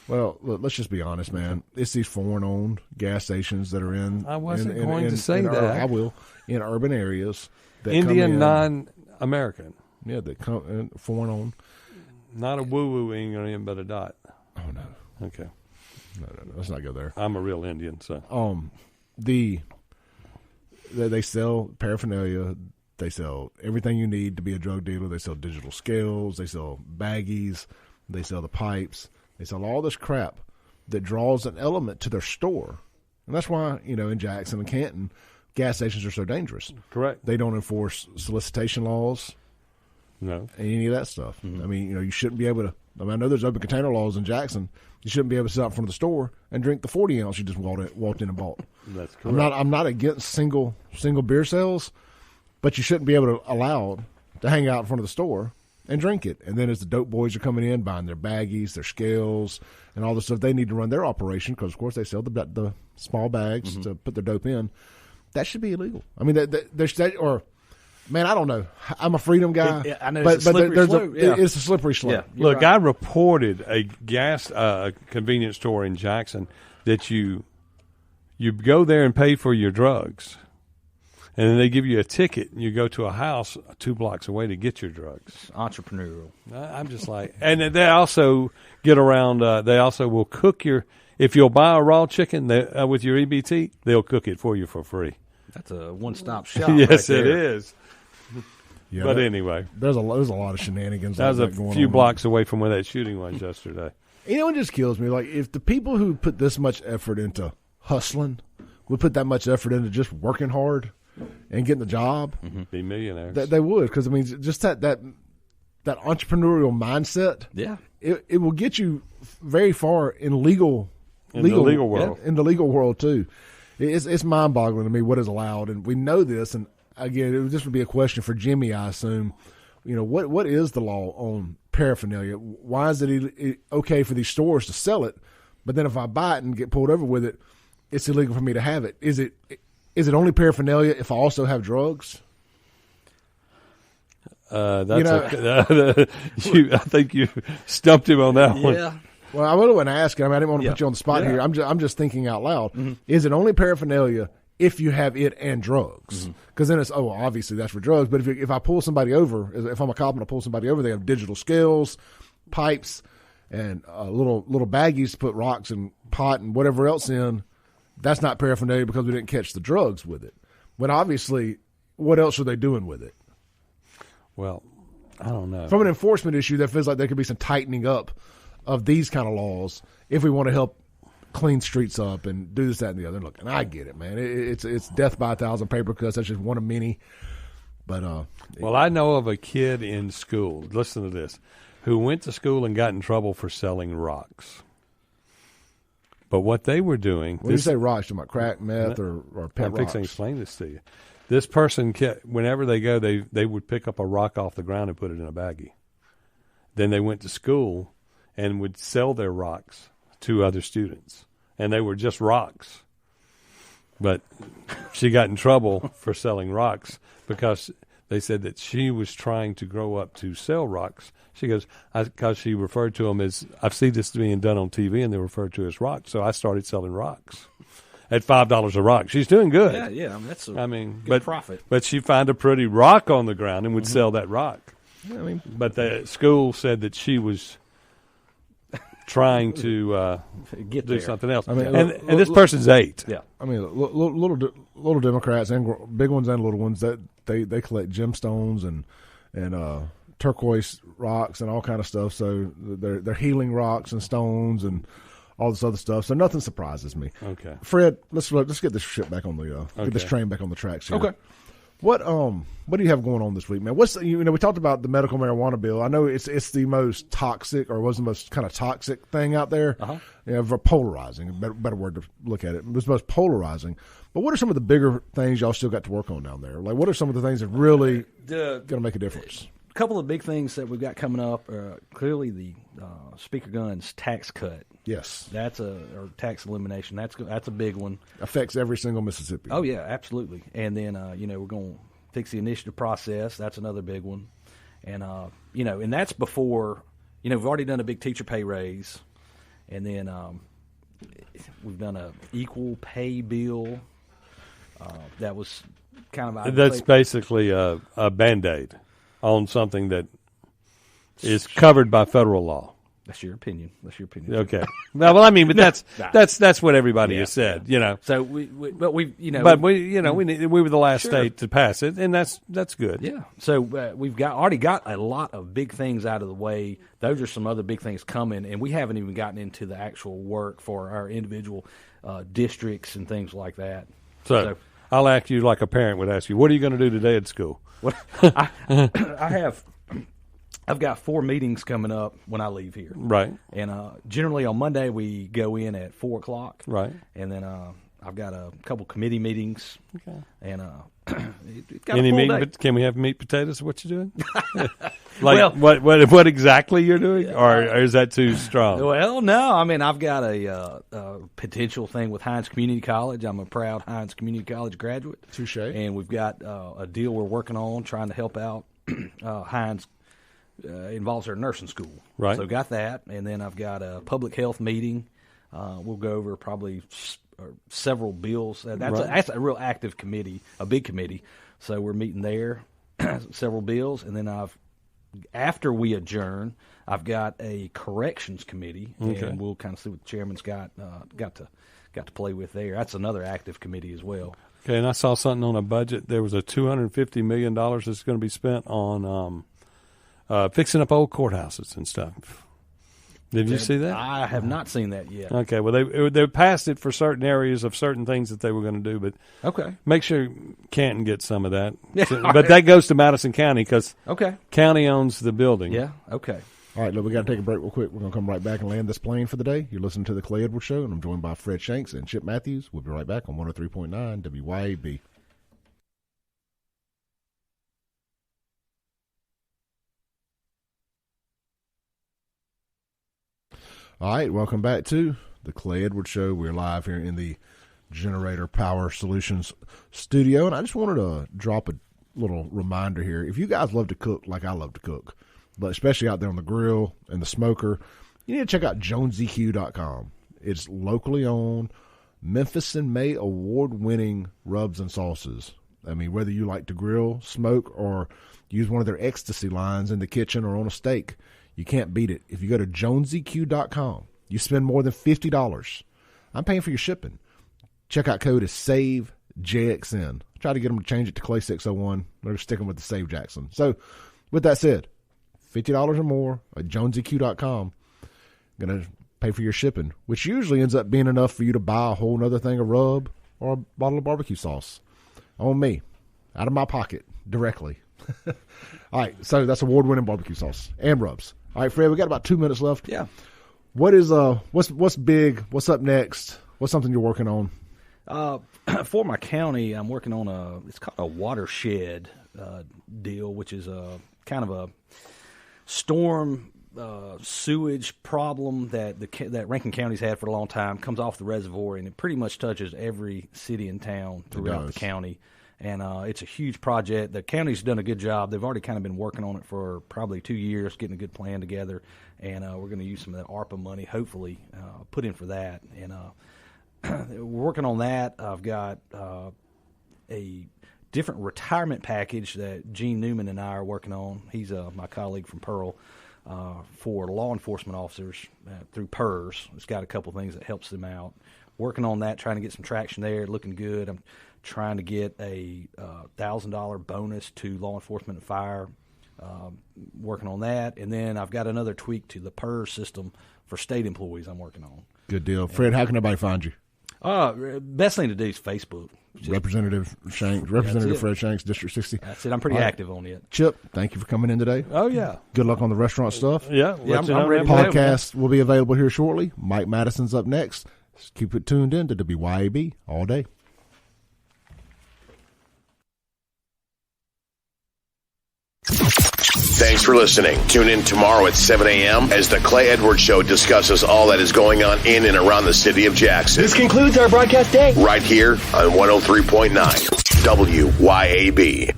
Well, look, let's just be honest, man. It's these foreign-owned gas stations that are in. I wasn't going to say that. I will. In urban areas. Indian, non-American. Yeah, that come foreign-owned. Not a woo-woo Indian, but a dot. Oh, no. Okay. No. Let's not go there. I'm a real Indian, so. They sell paraphernalia. They sell everything you need to be a drug dealer. They sell digital scales. They sell baggies. They sell the pipes. They sell all this crap that draws an element to their store. And that's why, in Jackson and Canton, gas stations are so dangerous. Correct. They don't enforce solicitation laws. No. Any of that stuff. Mm-hmm. I mean, you shouldn't be able to. I know there's open container laws in Jackson. You shouldn't be able to sit out in front of the store and drink the 40 ounce you just walked in and bought. That's correct. I'm not against single beer sales, but you shouldn't be able to allow to hang out in front of the store and drink it. And then as the dope boys are coming in, buying their baggies, their scales, and all the stuff, they need to run their operation because, of course, they sell the small bags to put their dope in. That should be illegal. I mean, man, I don't know. I'm a freedom guy. I know, but it's a slippery slope. It's a slippery slope. Yeah, Look, right. I reported a gas convenience store in Jackson that you go there and pay for your drugs, and then they give you a ticket, and you go to a house 2 blocks away to get your drugs. Entrepreneurial. I'm just like, and they also get around. They also will cook if you'll buy a raw chicken with your EBT, they'll cook it for you for free. That's a one-stop shop. Yes, right it there. is. Yeah, but anyway, there's a lot of shenanigans. That was like a that going few on. blocks away from where that shooting was yesterday. It just kills me. Like, if the people who put this much effort into hustling would put that much effort into just working hard and getting the job, Be millionaires. they would. Because, I mean, just that entrepreneurial mindset, it will get you very far in the legal world. In the legal world, too. It's mind-boggling to me what is allowed, and we know this. And again, this would be a question for Jimmy, I assume. What is the law on paraphernalia? Why is it okay for these stores to sell it, but then if I buy it and get pulled over with it, it's illegal for me to have it? Is it only paraphernalia if I also have drugs? I think you stumped him on that one. Yeah. Well, I really wasn't asking. I didn't want to put you on the spot here. I'm just thinking out loud. Mm-hmm. Is it only paraphernalia if you have it and drugs? Because then it's, obviously that's for drugs. But if I pull somebody over, if I'm a cop and I pull somebody over, they have digital scales, pipes, and little baggies to put rocks and pot and whatever else in. That's not paraphernalia because we didn't catch the drugs with it. But obviously, what else are they doing with it? Well, I don't know. From an enforcement issue, that feels like there could be some tightening up of these kind of laws if we want to help clean streets up and do this, that, and the other. Look, and I get it, man. It's death by 1,000 paper cuts. That's just one of many. But well, I know of a kid in school. Listen to this, who went to school and got in trouble for selling rocks. But what they were doing. When you say rocks, you about crack, meth, or pet rocks? I'm fixing to explain this to you. This person, whenever they go, they would pick up a rock off the ground and put it in a baggie. Then they went to school and would sell their rocks to other students. And they were just rocks. But she got in trouble for selling rocks because they said that she was trying to grow up to sell rocks. She goes, because she referred to them as, I've seen this being done on TV, and they referred to as rocks. So I started selling rocks at $5 a rock. She's doing good. Yeah. That's good profit. But she'd find a pretty rock on the ground and would sell that rock. Yeah, but the school said that she was trying to do something else. And this person's 8. Yeah. Little Democrats and big ones and little ones, that they collect gemstones and turquoise rocks and all kind of stuff. So they're healing rocks and stones and all this other stuff. So nothing surprises me. Okay. Fred, let's get this shit back on the get this train back on the tracks here. Okay. What do you have going on this week, man? We talked about the medical marijuana bill. I know it's the most toxic, or was the most kind of toxic thing out there. Polarizing, better word to look at it. It was the most polarizing. But what are some of the bigger things y'all still got to work on down there? Like, what are some of the things that really going to make a difference? A couple of big things that we've got coming up. Clearly, the Speaker Guns tax cut. Yes, or tax elimination. That's a big one. Affects every single Mississippi. Oh yeah, absolutely. And then we're going to fix the initiative process. That's another big one. And and that's before we've already done a big teacher pay raise, and then we've done a equal pay bill. That was kind of that's basically a Band-Aid on something that is covered by federal law. That's your opinion. Okay. Well, I mean, but that's what everybody has said, you know. So we were the last state to pass it, and that's good. Yeah. So we've already got a lot of big things out of the way. Those are some other big things coming, and we haven't even gotten into the actual work for our individual districts and things like that. So I'll ask you like a parent would ask you, what are you going to do today at school? I've got 4 meetings coming up when I leave here. Right. And generally on Monday we go in at 4 o'clock. Right. And then I've got a couple committee meetings. Okay. And it's got any a full meat? day. Can we have meat potatoes? What you doing? Like what exactly you're doing, or is that too strong? Well, no. I mean, I've got a potential thing with Hines Community College. I'm a proud Hines Community College graduate. Touche. And we've got a deal we're working on trying to help out Hines. Involves our nursing school. Right. So got that, and then I've got a public health meeting. We'll go over probably several bills. That's a real active committee, a big committee. So we're meeting there, several bills, and then after we adjourn, I've got a corrections committee, and we'll kind of see what the chairman's got to play with there. That's another active committee as well. Okay, and I saw something on a budget. There was a $250 million that's going to be spent on fixing up old courthouses and stuff. Did you see that? I have not seen that yet. Okay, well, they passed it for certain areas of certain things that they were going to do, but make sure Canton gets some of that. But that goes to Madison County because County owns the building. Yeah, okay. All right, look, we got to take a break real quick. We're going to come right back and land this plane for the day. You're listening to The Clay Edwards Show, and I'm joined by Fred Shanks and Chip Matthews. We'll be right back on 103.9 WYAB. All right, welcome back to the Clay Edwards Show. We're live here in the Generator Power Solutions studio, and I just wanted to drop a little reminder here. If you guys love to cook like I love to cook, but especially out there on the grill and the smoker, you need to check out JonesyQ.com. It's locally owned, Memphis and May award-winning rubs and sauces. I mean, whether you like to grill, smoke, or use one of their ecstasy lines in the kitchen or on a steak, you can't beat it. If you go to JonesyQ.com, you spend more than $50. I'm paying for your shipping. Checkout code is SAVEJXN. Try to get them to change it to Clay 601. They're sticking with the Save Jackson. So, with that said, $50 or more at JonesyQ.com. Going to pay for your shipping, which usually ends up being enough for you to buy a whole other thing of rub or a bottle of barbecue sauce. On me, out of my pocket, directly. All right, so that's award-winning barbecue sauce and rubs. All right, Fred, we got about 2 minutes left. Yeah. What is what's big? What's up next? What's something you're working on? For my county, I'm working on it's called a watershed deal, which is a kind of a storm sewage problem that Rankin County's had for a long time. Comes off the reservoir, and it pretty much touches every city and town throughout the county. And it's a huge project. The county's done a good job. They've already kind of been working on it for probably 2 years, getting a good plan together. And we're going to use some of that ARPA money, hopefully, put in for that. And we're working on that. I've got a different retirement package that Gene Newman and I are working on. He's my colleague from Pearl for law enforcement officers through PERS. It's got a couple things that helps them out. Working on that, trying to get some traction there, looking good. I'm trying to get a $1,000 bonus to law enforcement and fire, working on that. And then I've got another tweak to the PERS system for state employees I'm working on. Good deal. Fred, how can everybody find you? Best thing to do is Facebook. Representative Shanks, Representative Fred Shanks, District 60. That's it. I'm pretty active on it. Chip, thank you for coming in today. Oh, yeah. Good luck on the restaurant stuff. Yeah, I'm ready. Podcast will be available here shortly. Mike Madison's up next. Just keep it tuned in to WYAB all day. Thanks for listening. Tune in tomorrow at 7 a.m. as The Clay Edwards Show discusses all that is going on in and around the city of Jackson. This concludes our broadcast day. Right here on 103.9 WYAB.